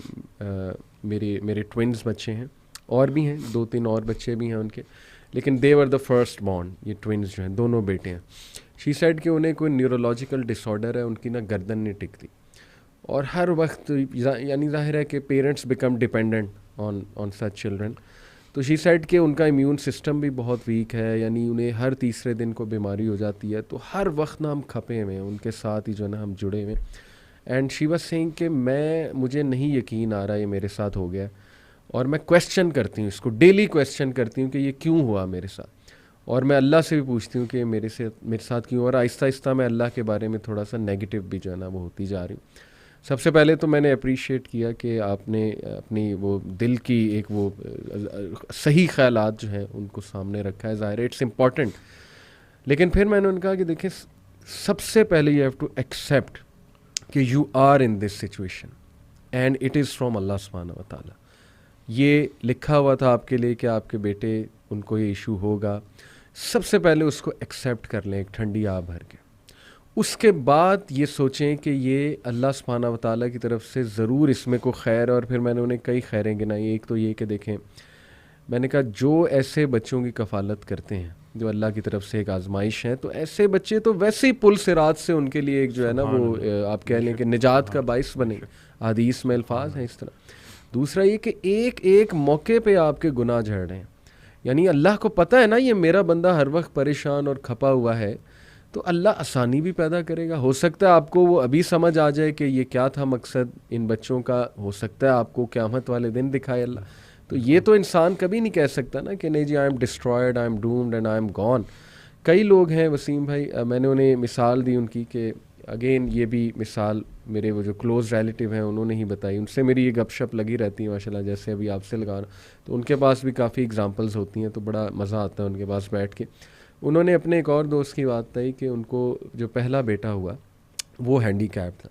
میرے ٹوئنز بچے ہیں, اور بھی ہیں 2-3 اور بچے بھی ہیں ان کے, لیکن دے ور دا فرسٹ بورن. یہ ٹوئنز جو ہیں دونوں بیٹے ہیں. شی سیڈ کہ انہیں کوئی نیورولوجیکل ڈس آرڈر ہے, ان کی نا گردن نہیں ٹکتی, اور ہر وقت یعنی ظاہر ہے کہ parents become dependent on such children. تو شی سیڈ کہ ان کا امیون سسٹم بھی بہت ویک ہے, یعنی انہیں ہر تیسرے دن کو بیماری ہو جاتی ہے. تو ہر وقت نا ہم کھپے ہوئے ہیں ان کے ساتھ ہی جو ہے نا ہم جڑے ہوئے. اینڈ شی واز سینگ کہ مجھے نہیں یقین آ رہا یہ میرے ساتھ ہو گیا, اور میں کویسچن کرتی ہوں اس کو, ڈیلی کویسچن کرتی ہوں کہ یہ کیوں ہوا میرے ساتھ, اور میں اللہ سے بھی پوچھتی ہوں کہ میرے ساتھ کیوں. اور آہستہ آہستہ میں اللہ کے بارے میں تھوڑا سا نیگیٹو بھی جو ہے نا وہ ہوتی جا رہی ہوں. سب سے پہلے تو میں نے اپریشیٹ کیا کہ آپ نے اپنی وہ دل کی ایک وہ صحیح خیالات جو ہیں ان کو سامنے رکھا ہے. ظاہر ہے اٹس امپورٹنٹ, لیکن پھر میں نے ان کہا کہ دیکھیں سب سے پہلے یو ہیو ٹو ایکسیپٹ کہ you are in this situation and it is from Allah سبحانہ و تعالیٰ. یہ لکھا ہوا تھا آپ کے لیے کہ آپ کے بیٹے ان کو یہ ایشو ہوگا. سب سے پہلے اس کو ایکسیپٹ کر لیں ایک ٹھنڈی آب بھر کے. اس کے بعد یہ سوچیں کہ یہ اللہ سبحانہ و تعالیٰ کی طرف سے ضرور اس میں کو خیر. اور پھر میں نے انہیں کئی خیریں گنائی. ایک تو یہ کہ دیکھیں, میں نے کہا جو ایسے بچوں کی کفالت کرتے ہیں جو اللہ کی طرف سے ایک آزمائش ہے, تو ایسے بچے تو ویسے ہی پل صراط سے ان کے لیے ایک جو ہے نا وہ آپ کہہ لیں کہ نجات کا باعث بنے. حدیث میں الفاظ ہیں اس طرح. دوسرا یہ کہ ایک ایک موقع پہ آپ کے گناہ جھڑ رہے ہیں, یعنی اللہ کو پتہ ہے نا یہ میرا بندہ ہر وقت پریشان اور کھپا ہوا ہے, تو اللہ آسانی بھی پیدا کرے گا. ہو سکتا ہے آپ کو وہ ابھی سمجھ آ جائے کہ یہ کیا تھا مقصد ان بچوں کا, ہو سکتا ہے آپ کو قیامت والے دن دکھائے اللہ. تو یہ تو انسان کبھی نہیں کہہ سکتا نا کہ نہیں جی I am destroyed, I am doomed and I am gone. کئی لوگ ہیں وسیم بھائی, میں نے انہیں مثال دی ان کی کہ اگین یہ بھی مثال میرے وہ جو کلوز ریلیٹیو ہیں انہوں نے ہی بتائی. ان سے میری یہ گپ شپ لگی رہتی ہے ماشاء اللہ, جیسے ابھی آپ سے لگا رہا, تو ان کے پاس بھی کافی اگزامپلز ہوتی ہیں, تو بڑا مزہ آتا ہے ان کے پاس بیٹھ کے. انہوں نے اپنے ایک اور دوست کی بات بتائی کہ ان کو جو پہلا بیٹا ہوا وہ ہینڈی کیپ تھا,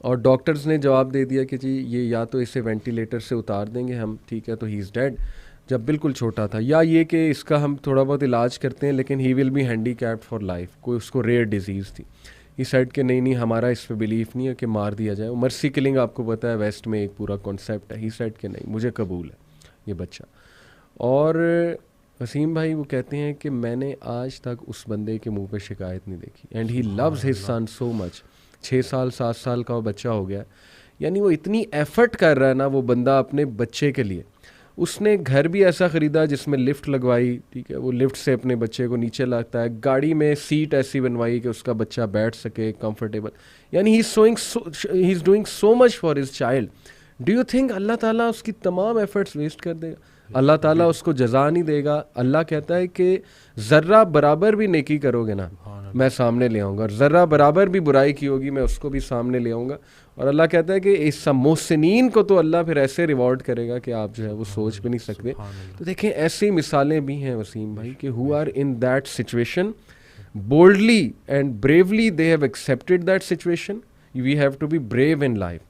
اور ڈاکٹرز نے جواب دے دیا کہ جی یہ یا تو اسے وینٹیلیٹر سے اتار دیں گے ہم, ٹھیک ہے, تو ہی از ڈیڈ جب بالکل چھوٹا تھا, یا یہ کہ اس کا ہم تھوڑا بہت علاج کرتے ہیں لیکن he will be handicapped for life. کوئی اس کو ریئر ڈیزیز تھی. یہ سائڈ کہ نہیں ہمارا اس پہ بلیف نہیں ہے کہ مار دیا جائے. مرسی کلنگ آپ کو پتہ ہے ویسٹ میں ایک پورا کانسیپٹ ہے. ہی سائڈ کہ نہیں مجھے قبول ہے یہ بچہ. اور وسیم بھائی وہ کہتے ہیں کہ میں نے آج تک اس بندے کے منہ پہ شکایت نہیں دیکھی, and he loves his son so much. 6 سال 7 سال کا وہ بچہ ہو گیا, یعنی وہ اتنی ایفرٹ کر رہا ہے نا وہ بندہ اپنے بچے کے لیے, اس نے گھر بھی ایسا خریدا جس میں لفٹ لگوائی, ٹھیک ہے, وہ لفٹ سے اپنے بچے کو نیچے لاتا ہے, گاڑی میں سیٹ ایسی بنوائی کہ اس کا بچہ بیٹھ سکے کمفرٹیبل, یعنی he is doing so much for his child. Do you think Allah تعالیٰ اس کی تمام ایفرٹس ویسٹ کر دے گا؟ اللہ تعالیٰ اس کو جزا نہیں دے گا. اللہ کہتا ہے کہ ذرہ برابر بھی نیکی کرو گے نا میں سامنے لے آؤں گا, اور ذرہ برابر بھی برائی کی ہوگی میں اس کو بھی سامنے لے آؤں گا. اور اللہ کہتا ہے کہ اس محسنین کو تو اللہ پھر ایسے ریوارڈ کرے گا کہ آپ جو ہے وہ سوچ بھی نہیں سکتے. تو دیکھیں ایسی مثالیں بھی ہیں وسیم بھائی کہ who are in that situation boldly and bravely they have accepted that situation. We have to be brave in life.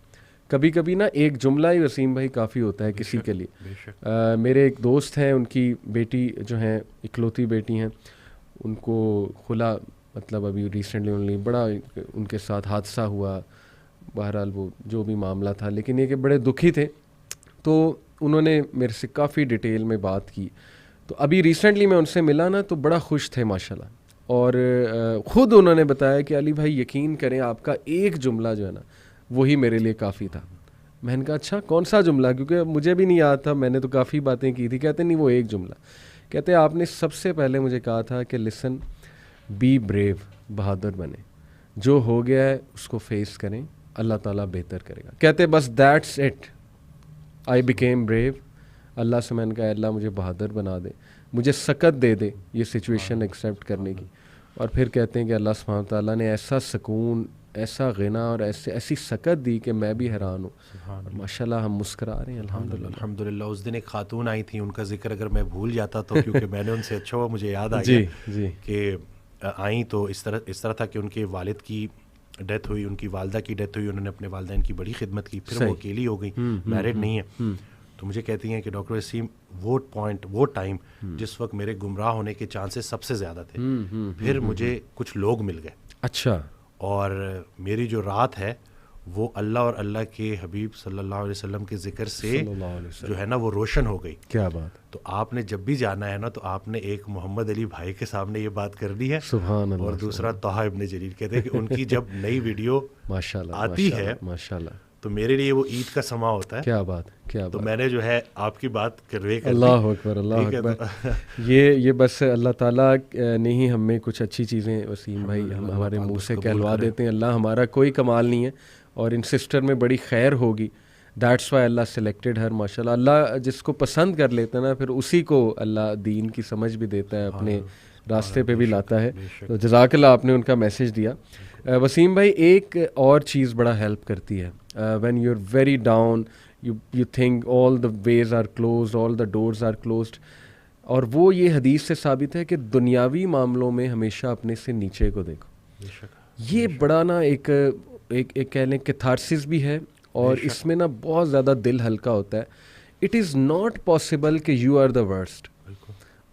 کبھی کبھی نا ایک جملہ ہی وسیم بھائی کافی ہوتا ہے کسی کے لیے. میرے ایک دوست ہیں, ان کی بیٹی جو ہیں اکلوتی بیٹی ہیں, ان کو خلا مطلب ابھی ریسنٹلی بڑا ان کے ساتھ حادثہ ہوا, بہرحال وہ جو بھی معاملہ تھا, لیکن یہ کہ بڑے دکھی تھے. تو انہوں نے میرے سے کافی ڈیٹیل میں بات کی. تو ابھی ریسنٹلی میں ان سے ملا نا تو بڑا خوش تھے ماشاءاللہ, اور خود انہوں نے بتایا کہ علی بھائی یقین کریں آپ کا ایک جملہ جو ہے نا وہی میرے لیے کافی تھا. میں نے کہا اچھا کون سا جملہ, کیونکہ مجھے بھی نہیں یاد تھا, میں نے تو کافی باتیں کی تھی. کہتے نہیں وہ ایک جملہ, کہتے آپ نے سب سے پہلے مجھے کہا تھا کہ لسن بی بریو, بہادر بنے, جو ہو گیا ہے اس کو فیس کریں, اللہ تعالیٰ بہتر کرے گا. کہتے بس that's it, I became brave. Allah سے میں نے کہا اللہ مجھے بہادر بنا دے, مجھے سکت دے دے یہ سچویشن ایکسیپٹ کرنے کی. اور پھر کہتے ہیں کہ اللہ سبحانہ تعالیٰ نے ایسا سکون, ایسا غنا اور ایسی سکت دی کہ میں بھی حیران ہوں. اور ماشاءاللہ ہم مسکرا رہے ہیں الحمدللہ. اس دن ایک خاتون آئی تھی, ان کا ذکر اگر میں بھول جاتا تو کیونکہ میں نے ان سے اچھا ہوا مجھے یاد آ گیا کہ آئیں تو اس طرح تھا کہ ان کے والد کی ڈیتھ ہوئی, ان کی والدہ کی ڈیتھ ہوئی, انہوں نے اپنے والدین کی بڑی خدمت کی, پھر وہ اکیلی ہو گئی, میرڈ نہیں ہے. تو مجھے کہتی ہیں کہ ڈاکٹر وسیم وہ پوائنٹ, وہ ٹائم جس وقت میرے گمراہ ہونے کے چانسز سب سے زیادہ تھے, پھر مجھے کچھ لوگ مل گئے. اچھا. اور میری جو رات ہے وہ اللہ اور اللہ کے حبیب صلی اللہ علیہ وسلم کے ذکر سے جو ہے نا وہ روشن ہو گئی. کیا بات. تو آپ نے جب بھی جانا ہے نا تو آپ نے ایک محمد علی بھائی کے سامنے یہ بات کرنی ہے, سبحان اللہ, اور دوسرا طہ ابن جریر. کہتے ہیں کہ ان کی جب نئی ویڈیو ماشاءاللہ آتی ہے ماشاءاللہ تو میرے لیے وہ عید کا سما ہوتا ہے. کیا بات, کیا بات. تو میں نے جو ہے آپ کی بات کروے کر اللہ اکبر, اللہ اکبر. یہ بس اللہ تعالیٰ نے ہی ہمیں کچھ اچھی چیزیں وسیم بھائی ہم ہمارے منہ سے کہلوا دیتے ہیں. اللہ ہمارا کوئی کمال نہیں ہے, اور ان سسٹر میں بڑی خیر ہوگی. دیٹس وائی اللہ سلیکٹڈ ہر. ماشاءاللہ اللہ جس کو پسند کر لیتا ہے نا پھر اسی کو اللہ دین کی سمجھ بھی دیتا ہے, اپنے راستے پہ بھی لاتا ہے. تو جزاک اللہ, آپ نے ان کا میسج دیا. وسیم بھائی ایک اور چیز بڑا ہیلپ کرتی ہے, when you are very down, you think all the ways are closed, all the doors are closed, اور وہ یہ حدیث سے ثابت ہے کہ دنیاوی معاملوں میں ہمیشہ اپنے سے نیچے کو دیکھو. یہ بڑا نا ایک کہہ لیں کیتھارسس بھی ہے, اور اس میں نا بہت زیادہ دل ہلکا ہوتا ہے. اٹ از ناٹ پاسبل کہ you are the worst,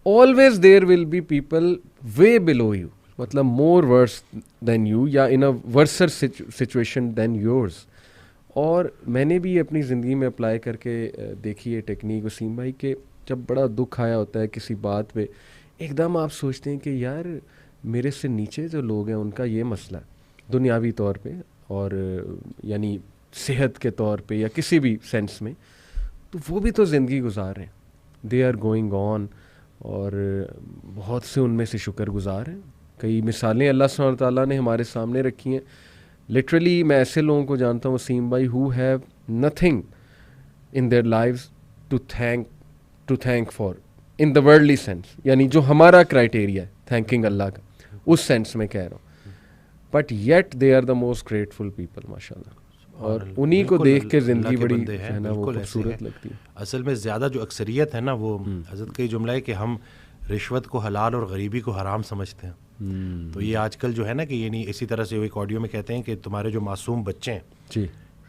always there will be people way below you, مطلب مور ورس دین یو, یا ان اے ورسر سچویشن دین یورز. اور میں نے بھی اپنی زندگی میں اپلائی کر کے دیکھی ہے ٹیکنیک وسیم بھائی, کہ جب بڑا دکھ آیا ہوتا ہے کسی بات پہ, ایک دم آپ سوچتے ہیں کہ یار میرے سے نیچے جو لوگ ہیں ان کا یہ مسئلہ ہے دنیاوی طور پہ, اور یعنی صحت کے طور پہ یا کسی بھی سینس میں, تو وہ بھی تو زندگی گزار رہے ہیں, دے آر گوئنگ آن, اور بہت سے ان میں سے شکر گزار ہیں. کئی مثالیں اللہ سبحانہ تعالیٰ نے ہمارے سامنے رکھی ہیں. لٹرلی میں ایسے لوگوں کو جانتا ہوں وسیم بھائی who have nothing in their lives to thank for in the worldly sense, یعنی جو ہمارا کرائٹیریا ہے تھینکنگ اللہ کا, اس سینس میں کہہ رہا ہوں, but yet they are the most grateful people ماشاءاللہ. اور انہی کو دیکھ کے زندگی بڑی ہے نا وہ خوبصورت لگتی ہے. اصل میں زیادہ جو اکثریت ہے نا وہ حضرت کا یہ جملہ ہے کہ ہم رشوت کو حلال اور غریبی کو حرام سمجھتے ہیں. تو یہ آج کل جو ہے نا کہ یعنی اسی طرح سے ایک آڈیو میں کہتے ہیں کہ تمہارے جو معصوم بچے ہیں جی,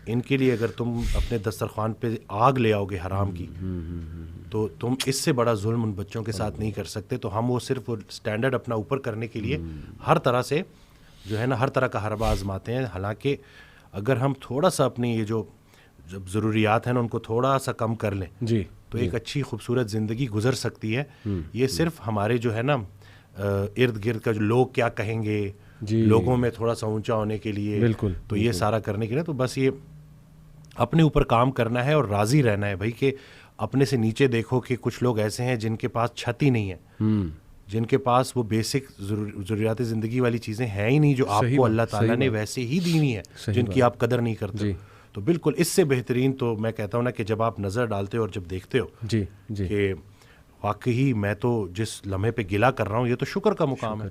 ان کے لیے اگر تم اپنے دسترخوان پہ آگ لے آؤ گے حرام کی, تو تم اس سے بڑا ظلم ان بچوں کے ساتھ نہیں کر سکتے. تو ہم وہ صرف اسٹینڈرڈ اپنا اوپر کرنے کے لیے ہر طرح سے جو ہے نا ہر طرح کا حربہ آزماتے ہیں. حالانکہ اگر ہم تھوڑا سا اپنی یہ جو ضروریات ہیں نا ان کو تھوڑا سا کم کر لیں جی, تو ایک اچھی خوبصورت زندگی گزر سکتی ہے. یہ صرف ہمارے جو ہے نا ارد گرد کا جو لوگ کیا کہیں گے, لوگوں میں تھوڑا سا اونچا ہونے کے لیے, بالکل, تو یہ سارا کرنے کے لیے تو بس یہ اپنے اوپر کام کرنا ہے اور راضی رہنا ہے بھائی کہ اپنے سے نیچے دیکھو کہ کچھ لوگ ایسے ہیں جن کے پاس چھت ہی نہیں ہے, جن کے پاس وہ بیسک ضروریات زندگی والی چیزیں ہیں ہی نہیں جو آپ کو اللہ تعالیٰ نے ویسے ہی دینی ہے, جن کی آپ قدر نہیں کرتے. تو بالکل اس سے بہترین تو میں کہتا ہوں نا کہ جب آپ نظر ڈالتے ہو اور جب دیکھتے ہو کہ واقعی میں تو جس لمحے پہ گلا کر رہا ہوں یہ تو شکر کا مقام ہے,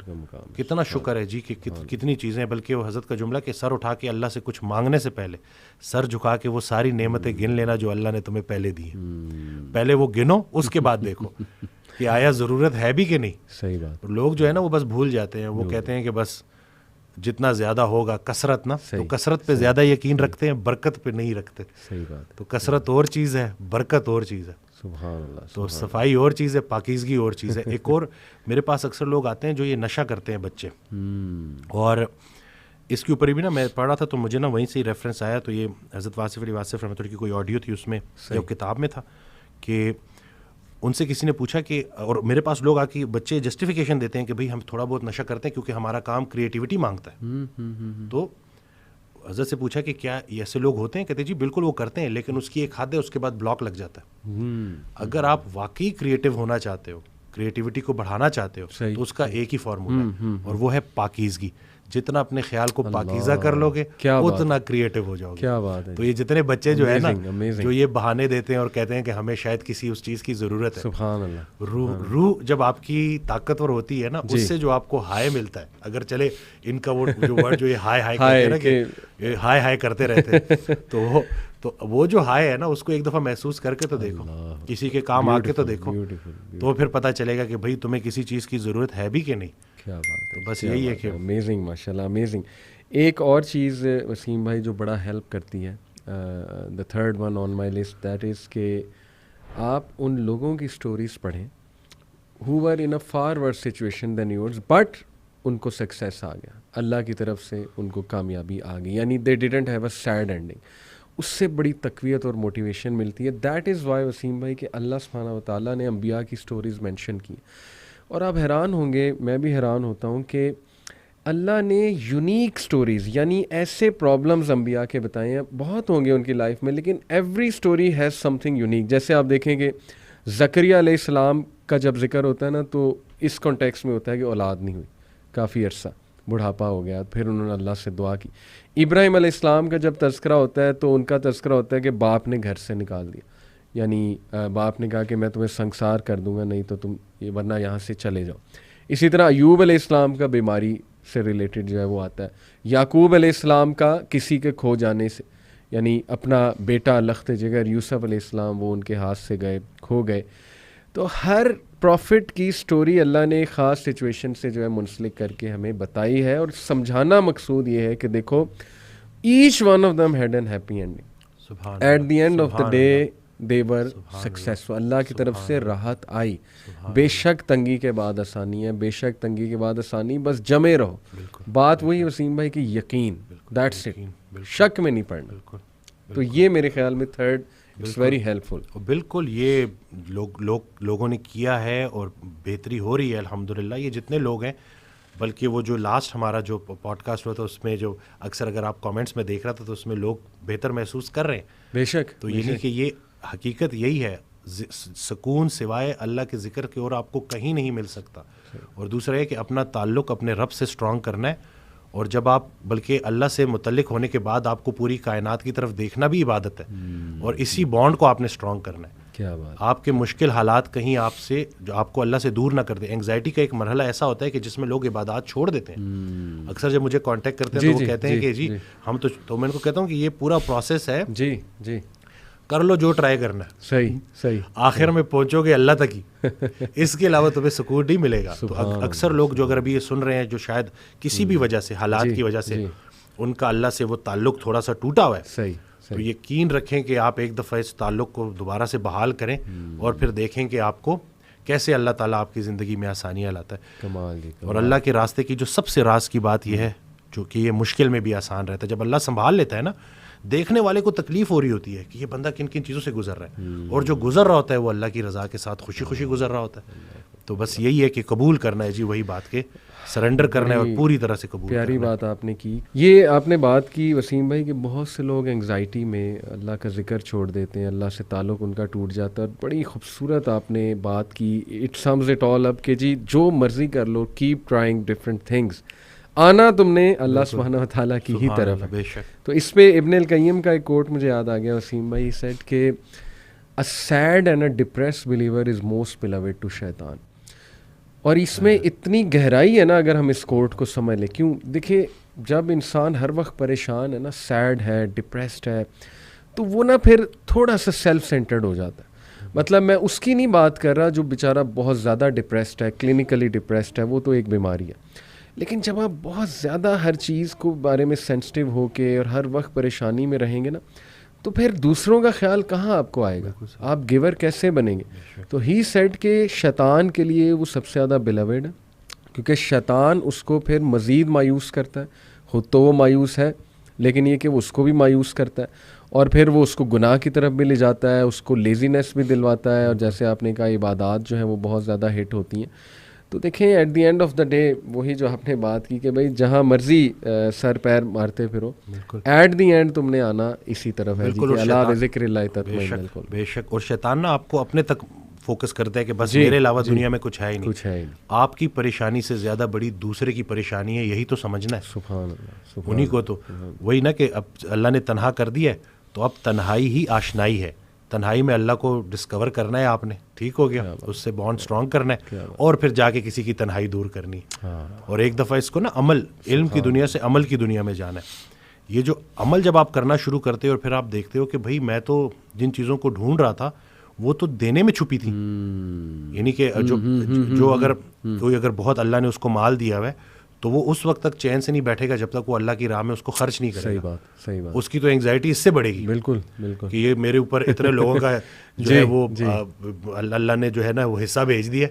کتنا شکر ہے جی کہ کتنی چیزیں ہیں. بلکہ وہ حضرت کا جملہ کہ سر اٹھا کے اللہ سے کچھ مانگنے سے پہلے سر جھکا کے وہ ساری نعمتیں گن لینا جو اللہ نے تمہیں پہلے دی ہیں. پہلے وہ گنو, اس کے بعد دیکھو کہ آیا ضرورت ہے بھی کہ نہیں. صحیح بات. لوگ جو ہے نا وہ بس بھول جاتے ہیں, وہ کہتے ہیں کہ بس جتنا زیادہ ہوگا کثرت نا, تو کثرت پہ زیادہ یقین رکھتے ہیں, برکت پہ نہیں رکھتے. صحیح بات. تو کثرت اور چیز ہے, برکت اور چیز ہے. سبحان اللہ. تو صفائی اور چیز ہے, پاکیزگی اور چیز ہے. ایک اور میرے پاس اکثر لوگ آتے ہیں جو یہ نشہ کرتے ہیں بچے, اور اس کے اوپر بھی نا میں پڑھ رہا تھا تو مجھے نا وہیں سے ہی ریفرنس آیا. تو یہ حضرت واصف علی واصف رحمۃ اللہ کی کوئی آڈیو تھی, اس میں جو کتاب میں تھا کہ ان سے کسی نے پوچھا کہ, اور میرے پاس لوگ آ کے بچے جسٹیفیکیشن دیتے ہیں کہ بھئی ہم تھوڑا بہت نشہ کرتے ہیں کیونکہ ہمارا کام کریٹیوٹی مانگتا ہے. تو حضرت سے پوچھا کہ کیا ایسے لوگ ہوتے ہیں؟ کہتے جی بالکل وہ کرتے ہیں, لیکن اس کی ایک حد ہے, اس کے بعد بلاک لگ جاتا ہے. اگر آپ واقعی کریٹیو ہونا چاہتے ہو, کریٹیوٹی کو بڑھانا چاہتے ہو, تو اس کا ایک ہی فارمولا ہے, اور وہ ہے پاکیزگی. جتنا اپنے خیال کو پاکیزہ کر لو گے اتنا کریٹو ہو جاؤ گے. کیا بات ہے. تو یہ جتنے بچے جو ہے نا جو یہ بہانے دیتے ہیں اور کہتے ہیں کہ ہمیں شاید کسی اس چیز کی ضرورت ہے, سبحان اللہ, روح جب آپ کی طاقتور ہوتی ہے نا, اس سے جو آپ کو ہائے ملتا ہے, اگر چلے ان کا وہ جو ورڈ جو یہ ہائے ہائے کہتے ہیں نا کہ ہائے ہائے کرتے رہتے ہیں, تو وہ جو ہائے ہے نا اس کو ایک دفعہ محسوس کر کے تو دیکھو, کسی کے کام آ کے تو دیکھو, تو پھر پتہ چلے گا کہ بھئی تمہیں کسی چیز کی ضرورت ہے بھی کہ نہیں. کیا بات ہے. بس یہی ہے کہ امیزنگ, ماشاء اللہ, امیزنگ. ایک اور چیز وسیم بھائی جو بڑا ہیلپ کرتی ہے, the third one on my list, that is کہ آپ ان لوگوں کی سٹوریز پڑھیں who were in a far worse situation than yours, but ان کو سکسیس آ گیا, اللہ کی طرف سے ان کو کامیابی آ گئی, یعنی they didn't have a sad ending. اس سے بڑی تقویت اور موٹیویشن ملتی ہے. دیٹ از وائی وسیم بھائی کہ اللہ سبحانہ و تعالیٰ نے انبیاء کی سٹوریز مینشن کی, اور آپ حیران ہوں گے, میں بھی حیران ہوتا ہوں کہ اللہ نے یونیک سٹوریز, یعنی ایسے پرابلمز انبیاء کے بتائے ہیں, بہت ہوں گے ان کی لائف میں, لیکن every story has some thing unique. جیسے آپ دیکھیں کہ زکریا علیہ السلام کا جب ذکر ہوتا ہے نا, تو اس کانٹیکس میں ہوتا ہے کہ اولاد نہیں ہوئی, کافی عرصہ بڑھاپا ہو گیا, پھر انہوں نے اللہ سے دعا کی. ابراہیم علیہ السلام کا جب تذکرہ ہوتا ہے تو ان کا تذکرہ ہوتا ہے کہ باپ نے گھر سے نکال دیا, یعنی باپ نے کہا کہ میں تمہیں سنسار کر دوں گا, نہیں تو تم ورنہ یہاں سے چلے جاؤ. اسی طرح ایوب علیہ السلام کا بیماری سے ریلیٹڈ جو ہے وہ آتا ہے. یعقوب علیہ السلام کا کسی کے کھو جانے سے, یعنی اپنا بیٹا لخت جگر یوسف علیہ السلام وہ ان کے ہاتھ سے گئے, کھو گئے. تو ہر پروفٹ کی سٹوری اللہ نے ایک خاص سچویشن سے جو ہے منسلک کر کے ہمیں بتائی ہے, اور سمجھانا مقصود یہ ہے کہ دیکھو each one of them had an happy ending, at the end of the day they were successful. Allah کی طرف سے راحت آئی. بے شک تنگی کے بعد آسانی ہے, بے شک تنگی کے بعد آسانی, بس جمے رہو. بات وہی وسیم بھائی کی یقین, دیٹس اٹ, شک میں نہیں پڑنا. تو یہ میرے خیال میں تھرڈ اٹس ویری ہیلپ فل. بالکل یہ لوگوں نے کیا ہے اور بہتری ہو رہی ہے الحمدللہ. یہ جتنے لوگ ہیں, بلکہ وہ جو لاسٹ ہمارا جو پوڈ کاسٹ ہوا تھا اس میں جو اکثر اگر آپ کامنٹس میں دیکھ رہا تھا تو اس میں لوگ بہتر محسوس کر رہے ہیں. بے شک. تو یہ نہیں کہ یہ حقیقت یہی ہے, سکون سوائے اللہ کے ذکر کے اور آپ کو کہیں نہیں مل سکتا. اور دوسرا ہے کہ اپنا تعلق اپنے رب سے اسٹرانگ کرنا ہے, اور جب آپ بلکہ اللہ سے متعلق ہونے کے بعد آپ کو پوری کائنات کی طرف دیکھنا بھی عبادت ہے, اور اسی بانڈ کو آپ نے اسٹرانگ کرنا ہے. کیا بات. آپ کے مشکل حالات کہیں آپ سے جو آپ کو اللہ سے دور نہ کر دے. اینگزائٹی کا ایک مرحلہ ایسا ہوتا ہے کہ جس میں لوگ عبادات چھوڑ دیتے ہیں. اکثر جب مجھے کانٹیکٹ کرتے ہیں تو وہ کہتے ہیں کہ جی ہم تو میں ان کو کہتا ہوں کہ یہ پورا پروسیس ہے, جی جی کر لو جو ٹرائی کرنا ہے, صحیح صحیح, آخر میں پہنچو گے اللہ تک ہی, اس کے علاوہ تمہیں سکون نہیں ملے گا. تو اکثر لوگ جو اگر ابھی یہ سن رہے ہیں جو شاید کسی بھی وجہ سے حالات کی وجہ سے ان کا اللہ سے وہ تعلق تھوڑا سا ٹوٹا ہوا ہے, صحیح, تو یقین رکھیں کہ آپ ایک دفعہ اس تعلق کو دوبارہ سے بحال کریں, اور پھر دیکھیں کہ آپ کو کیسے اللہ تعالیٰ آپ کی زندگی میں آسانیاں لاتا ہے. کمال جی. اور اللہ کے راستے کی جو سب سے راز کی بات یہ ہے جو کہ یہ مشکل میں بھی آسان رہتا ہے, جب اللہ سنبھال لیتا ہے نا, دیکھنے والے کو تکلیف ہو رہی ہوتی ہے کہ یہ بندہ کن کن چیزوں سے گزر رہا ہے, اور جو گزر رہا ہوتا ہے وہ اللہ کی رضا کے ساتھ خوشی خوشی گزر رہا ہوتا ہے. تو بس یہی ہے کہ قبول کرنا ہے جی وہی بات کے سرنڈر کرنا ہے اور پوری طرح سے قبول پیاری بات آپ نے کی. یہ آپ نے بات کی وسیم بھائی کہ بہت سے لوگ انگزائٹی میں اللہ کا ذکر چھوڑ دیتے ہیں, اللہ سے تعلق ان کا ٹوٹ جاتا ہے, اور بڑی خوبصورت آپ نے بات کی. اٹ سمز اٹ آل اپ کہ جی جو مرضی کر لو, کیپ ٹرائنگ ڈفرینٹ تھنگس, آنا تم نے اللہ سبحانہ و تعالیٰ کی ہی طرف ہے. تو اس پہ ابن القیم کا ایک کوٹ مجھے یاد آ گیا وسیم بھائی, سیٹ کہ a sad and a depressed believer is most beloved to شیطان. اور اس میں اتنی گہرائی ہے نا اگر ہم اس کوٹ کو سمجھ لیں. کیوں دیکھیے جب انسان ہر وقت پریشان ہے نا, سیڈ ہے, ڈپریسڈ ہے, تو وہ نا پھر تھوڑا سا سیلف سینٹرڈ ہو جاتا ہے. مطلب میں اس کی نہیں بات کر رہا جو بیچارہ بہت زیادہ ڈپریسڈ ہے, کلینکلی ڈپریسڈ ہے, وہ تو ایک بیماری ہے. لیکن جب آپ بہت زیادہ ہر چیز کو بارے میں سینسٹیو ہو کے اور ہر وقت پریشانی میں رہیں گے نا, تو پھر دوسروں کا خیال کہاں آپ کو آئے گا, آپ گیور کیسے بنیں گے. تو ہی سیڈ کہ شیطان کے لیے وہ سب سے زیادہ بلیوڈ ہے, کیونکہ شیطان اس کو پھر مزید مایوس کرتا ہے. خود تو وہ مایوس ہے, لیکن یہ کہ وہ اس کو بھی مایوس کرتا ہے, اور پھر وہ اس کو گناہ کی طرف بھی لے جاتا ہے, اس کو لیزینس بھی دلواتا ہے, اور جیسے آپ نے کہا عبادات جو ہیں وہ بہت زیادہ ہٹ ہوتی ہیں. تو دیکھیں at the end of the day وہی جو آپ نے بات کی کہ بھائی جہاں مرضی سر پیر مارتے پھرو, ایٹ دی اینڈ تم نے آنا اسی طرف ہے کہ اللہ بذکر اللہ تطمئن القلوب. بے شک. اور شیطان نا آپ کو اپنے تک فوکس کرتا ہے کہ بس میرے علاوہ دنیا میں کچھ ہے ہی نہیں. آپ کی پریشانی سے زیادہ بڑی دوسرے کی پریشانی ہے, یہی تو سمجھنا ہے. سبحان اللہ. انہی کو تو وہی نا کہ اب اللہ نے تنہا کر دیا ہے, تو اب تنہائی ہی آشنائی ہے. تنہائی میں اللہ کو ڈسکور کرنا ہے آپ نے, ٹھیک ہو گیا, اس سے بانڈ اسٹرانگ کرنا ہے, اور پھر جا کے کسی کی تنہائی دور کرنی, اور ایک دفعہ اس کو نا عمل, علم کی دنیا سے عمل کی دنیا میں جانا ہے. یہ جو عمل جب آپ کرنا شروع کرتے ہو اور پھر آپ دیکھتے ہو کہ بھائی میں تو جن چیزوں کو ڈھونڈ رہا تھا وہ تو دینے میں چھپی تھی. یعنی کہ جو اگر کوئی اگر بہت اللہ نے اس کو مال دیا ہوا ہے تو وہ اس وقت تک چین سے نہیں بیٹھے گا جب تک وہ اللہ کی راہ میں اس کو خرچ نہیں کرے گا. صحیح بات. اس کی تو انگزائٹی اس سے بڑھے گی. بالکل کہ یہ میرے اوپر اتنے لوگوں کا جو ہے وہ اللہ نے جو ہے نا وہ حصہ بھیج دیا,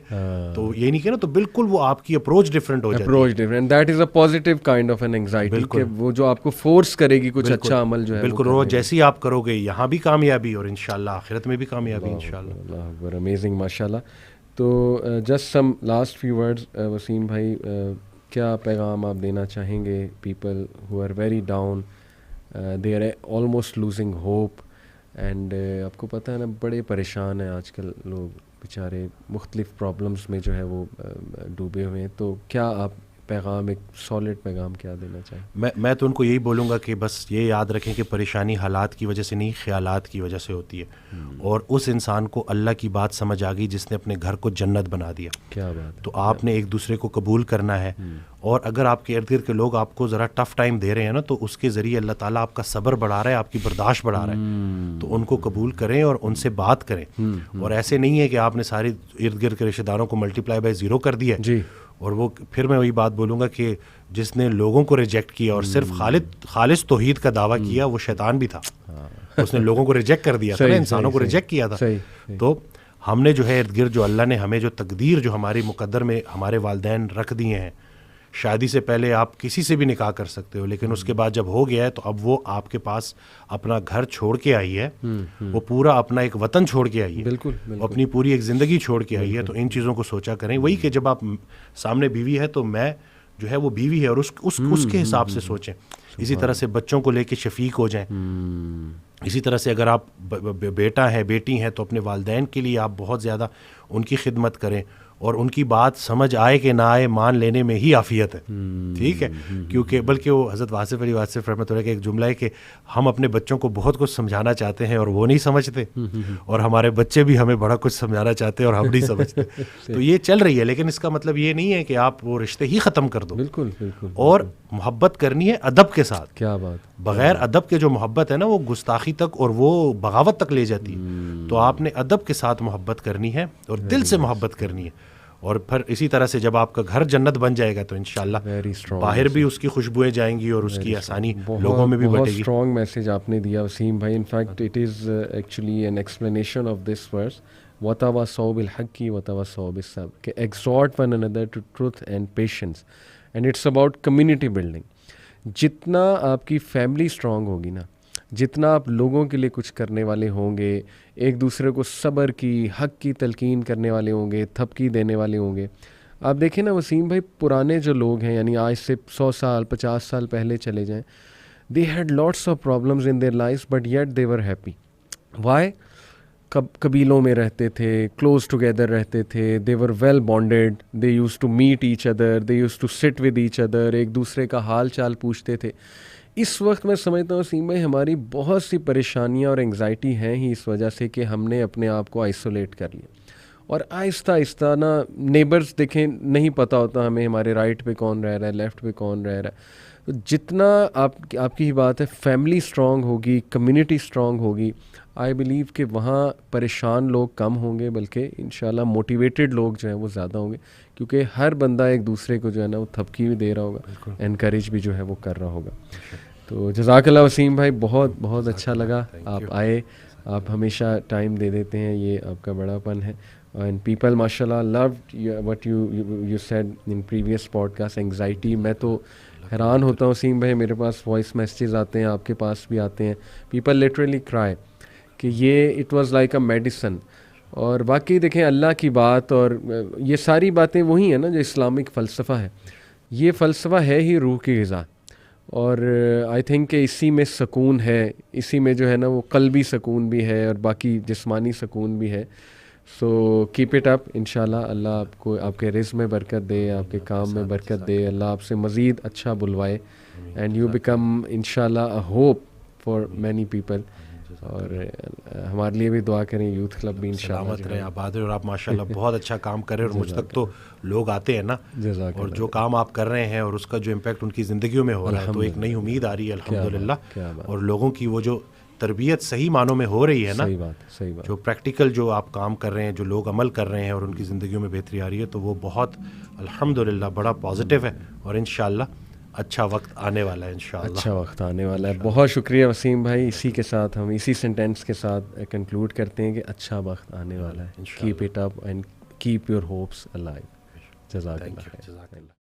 تو یہ نہیں کہ نا, تو بالکل وہ آپ کی اپروچ ڈفرینٹ ہو جاتی ہے. Approach different, that is a positive kind of an anxiety, کہ وہ جو آپ کو فورس کرے گی کچھ اچھا عمل جو ہے. بالکل. اور جیسے ہی آپ کرو گے یہاں بھی کامیابی, اور انشاءاللہ آخرت میں بھی کامیابی انشاءاللہ. اللہ اکبر, امیزنگ, ماشاءاللہ. تو just some last few words Waseem بھائی, کیا پیغام آپ دینا چاہیں گے people who are very down, they are almost losing hope, and آپ کو پتہ ہے نا بڑے پریشان ہیں آج کل لوگ بیچارے, مختلف پرابلمس میں جو ہے وہ ڈوبے ہوئے ہیں. تو کیا آپ پیغام, ایک سالڈ پیغام کیا دینا چاہیں؟ میں تو ان کو یہی بولوں گا کہ بس یہ یاد رکھیں کہ پریشانی حالات کی وجہ سے نہیں, خیالات کی وجہ سے ہوتی ہے. اور اس انسان کو اللہ کی بات سمجھ آ گئی جس نے اپنے گھر کو جنت بنا دیا. کیا بات. تو آپ نے ایک دوسرے کو قبول کرنا ہے, اور اگر آپ کے ارد گرد کے لوگ آپ کو ذرا ٹف ٹائم دے رہے ہیں نا, تو اس کے ذریعے اللہ تعالیٰ آپ کا صبر بڑھا رہا ہے, آپ کی برداشت بڑھا رہا ہے. تو ان کو قبول کریں اور ان سے بات کریں. اور ایسے نہیں ہے کہ آپ نے سارے ارد گرد کے رشتہ داروں کو ملٹیپلائی بائی 0 کر دیا ہے. اور وہ پھر میں وہی بات بولوں گا کہ جس نے لوگوں کو ریجیکٹ کیا اور صرف خالص توحید کا دعویٰ کیا, وہ شیطان بھی تھا. اس نے لوگوں کو ریجیکٹ کر دیا تھا, انسانوں کو ریجیکٹ کیا تھا. تو ہم نے جو ہے ارد گرد جو اللہ نے ہمیں جو تقدیر جو ہماری مقدر میں ہمارے والدین رکھ دیے ہیں, شادی سے پہلے آپ کسی سے بھی نکاح کر سکتے ہو, لیکن اس کے بعد جب ہو گیا ہے تو اب وہ آپ کے پاس اپنا گھر چھوڑ کے آئی ہے, وہ پورا اپنا ایک وطن چھوڑ کے آئی ہے, بالکل اپنی پوری ایک زندگی چھوڑ کے آئی ہے. تو ان چیزوں کو سوچا کریں. وہی کہ جب آپ سامنے بیوی ہے تو میں جو ہے وہ بیوی ہے, اور اس کے حساب سے سوچیں. اسی طرح سے بچوں کو لے کے شفیق ہو جائیں. اسی طرح سے اگر آپ بیٹا ہے بیٹی ہیں تو اپنے والدین کے لیے آپ بہت زیادہ ان کی خدمت کریں, اور ان کی بات سمجھ آئے کہ نہ آئے مان لینے میں ہی عافیت ہے. ٹھیک ہے, کیونکہ بلکہ وہ حضرت واصف علی واصف رحمۃ اللہ کا ایک جملہ ہے کہ ہم اپنے بچوں کو بہت کچھ سمجھانا چاہتے ہیں اور وہ نہیں سمجھتے, اور ہمارے بچے بھی ہمیں بڑا کچھ سمجھانا چاہتے ہیں اور ہم نہیں سمجھتے. تو یہ چل رہی ہے, لیکن اس کا مطلب یہ نہیں ہے کہ آپ وہ رشتے ہی ختم کر دو. بالکل بالکل. اور محبت کرنی ہے ادب کے ساتھ. کیا بات. بغیر ادب کے جو محبت ہے نا وہ گستاخی تک اور وہ بغاوت تک لے جاتی ہے. تو آپ نے ادب کے ساتھ محبت کرنی ہے اور دل سے محبت کرنی ہے. اور پھر اسی طرح سے جب آپ کا گھر جنت بن جائے گا تو انشاءاللہ باہر بھی اس کی خوشبوئیں جائیں گی اور اس کی آسانی لوگوں میں بھی بڑھے گی. بہت اسٹرانگ میسیج آپ نے دیا وسیم بھائی. In fact it is actually an explanation of this verse, وَتَوَاصَوْا بِالْحَقِّ وَتَوَاصَوْا بِالصَّبْرِ, کہ exhort one another to truth and patience, and it's about community building. جتنا آپ کی فیملی اسٹرانگ ہوگی نا, جتنا آپ لوگوں کے لیے کچھ کرنے والے ہوں گے, ایک دوسرے کو صبر کی, حق کی تلقین کرنے والے ہوں گے, تھپکی دینے والے ہوں گے. آپ دیکھیں نا وسیم بھائی, پرانے جو لوگ ہیں, یعنی آج سے 100 سال 50 سال پہلے چلے جائیں, they had lots of problems in their lives but yet they were happy. Why? قبیلوں میں رہتے تھے, کلوز ٹوگیدر رہتے تھے, they were well bonded, they used to meet each other, they used to sit with each other, ایک دوسرے کا حال چال پوچھتے تھے. اس وقت میں سمجھتا ہوں وسیم بھائی ہماری بہت سی پریشانیاں اور انگزائٹی ہیں ہی اس وجہ سے کہ ہم نے اپنے آپ کو آئسولیٹ کر لیا, اور آہستہ آہستہ نا نیبرز دیکھیں, نہیں پتہ ہوتا ہمیں ہمارے رائٹ پہ کون رہ رہا ہے, لیفٹ پہ کون رہ رہا ہے. تو جتنا آپ کی ہی بات ہے, فیملی اسٹرانگ ہوگی, کمیونٹی اسٹرانگ ہوگی, آئی بلیو کہ وہاں پریشان لوگ کم ہوں گے, بلکہ انشاءاللہ موٹیویٹڈ لوگ جو ہیں وہ زیادہ ہوں گے, کیونکہ ہر بندہ ایک دوسرے کو جو ہے نا وہ تھپکی بھی دے رہا ہوگا, انکریج بھی جو ہے وہ کر رہا ہوگا. تو جزاک اللہ وسیم بھائی, بہت بہت اچھا لگا آپ آئے, آپ ہمیشہ ٹائم دے دیتے ہیں, یہ آپ کا بڑا پن ہے. اینڈ پیپل ماشاء اللہ loved what you said in previous podcast, anxiety. میں تو حیران ہوتا ہوں وسیم بھائی, میرے پاس وائس میسیجز آتے ہیں, آپ کے پاس بھی آتے ہیں, پیپل لٹرلی cry کہ یہ it was like a medicine. اور باقی دیکھیں اللہ کی بات, اور یہ ساری باتیں وہی ہیں نا جو اسلامک فلسفہ ہے. یہ فلسفہ ہے ہی روح کی غذا, اور آئی تھنک کہ اسی میں سکون ہے, اسی میں جو ہے نا وہ قلبی سکون بھی ہے اور باقی جسمانی سکون بھی ہے. سو کیپ اٹ اپ, انشاءاللہ اللہ آپ کو آپ کے رزق میں برکت دے, آپ کے کام میں برکت دے, اللہ آپ سے مزید اچھا بلوائے, اینڈ یو بیکم انشاءاللہ اے ہوپ فار مینی پیپل. اور ہمارے لیے بھی دعا کریں, یوتھ کلب بھی انشاءاللہ سلامت رہے, آباد رہے, اور آپ ماشاءاللہ بہت اچھا کام کر رہے ہیں, اور مجھ تک تو لوگ آتے ہیں نا, اور جو کام آپ کر رہے ہیں اور اس کا جو امپیکٹ ان کی زندگیوں میں ہو رہا ہے, تو ایک نئی امید آ رہی ہے الحمدللہ. اور لوگوں کی وہ جو تربیت صحیح معنوں میں ہو رہی ہے نا, صحیح بات, جو پریکٹیکل جو آپ کام کر رہے ہیں, جو لوگ عمل کر رہے ہیں اور ان کی زندگیوں میں بہتری آ رہی ہے, تو وہ بہت الحمدللہ بڑا پازیٹیو ہے, اور انشاءاللہ اچھا وقت آنے والا ہے, انشاءاللہ اچھا وقت آنے والا ہے. بہت شکریہ وسیم بھائی. اسی کے ساتھ ہم اسی سینٹینس کے ساتھ کنکلوڈ کرتے ہیں کہ اچھا وقت آنے والا ہے. Keep it up and keep your hopes alive. جزاک اللہ.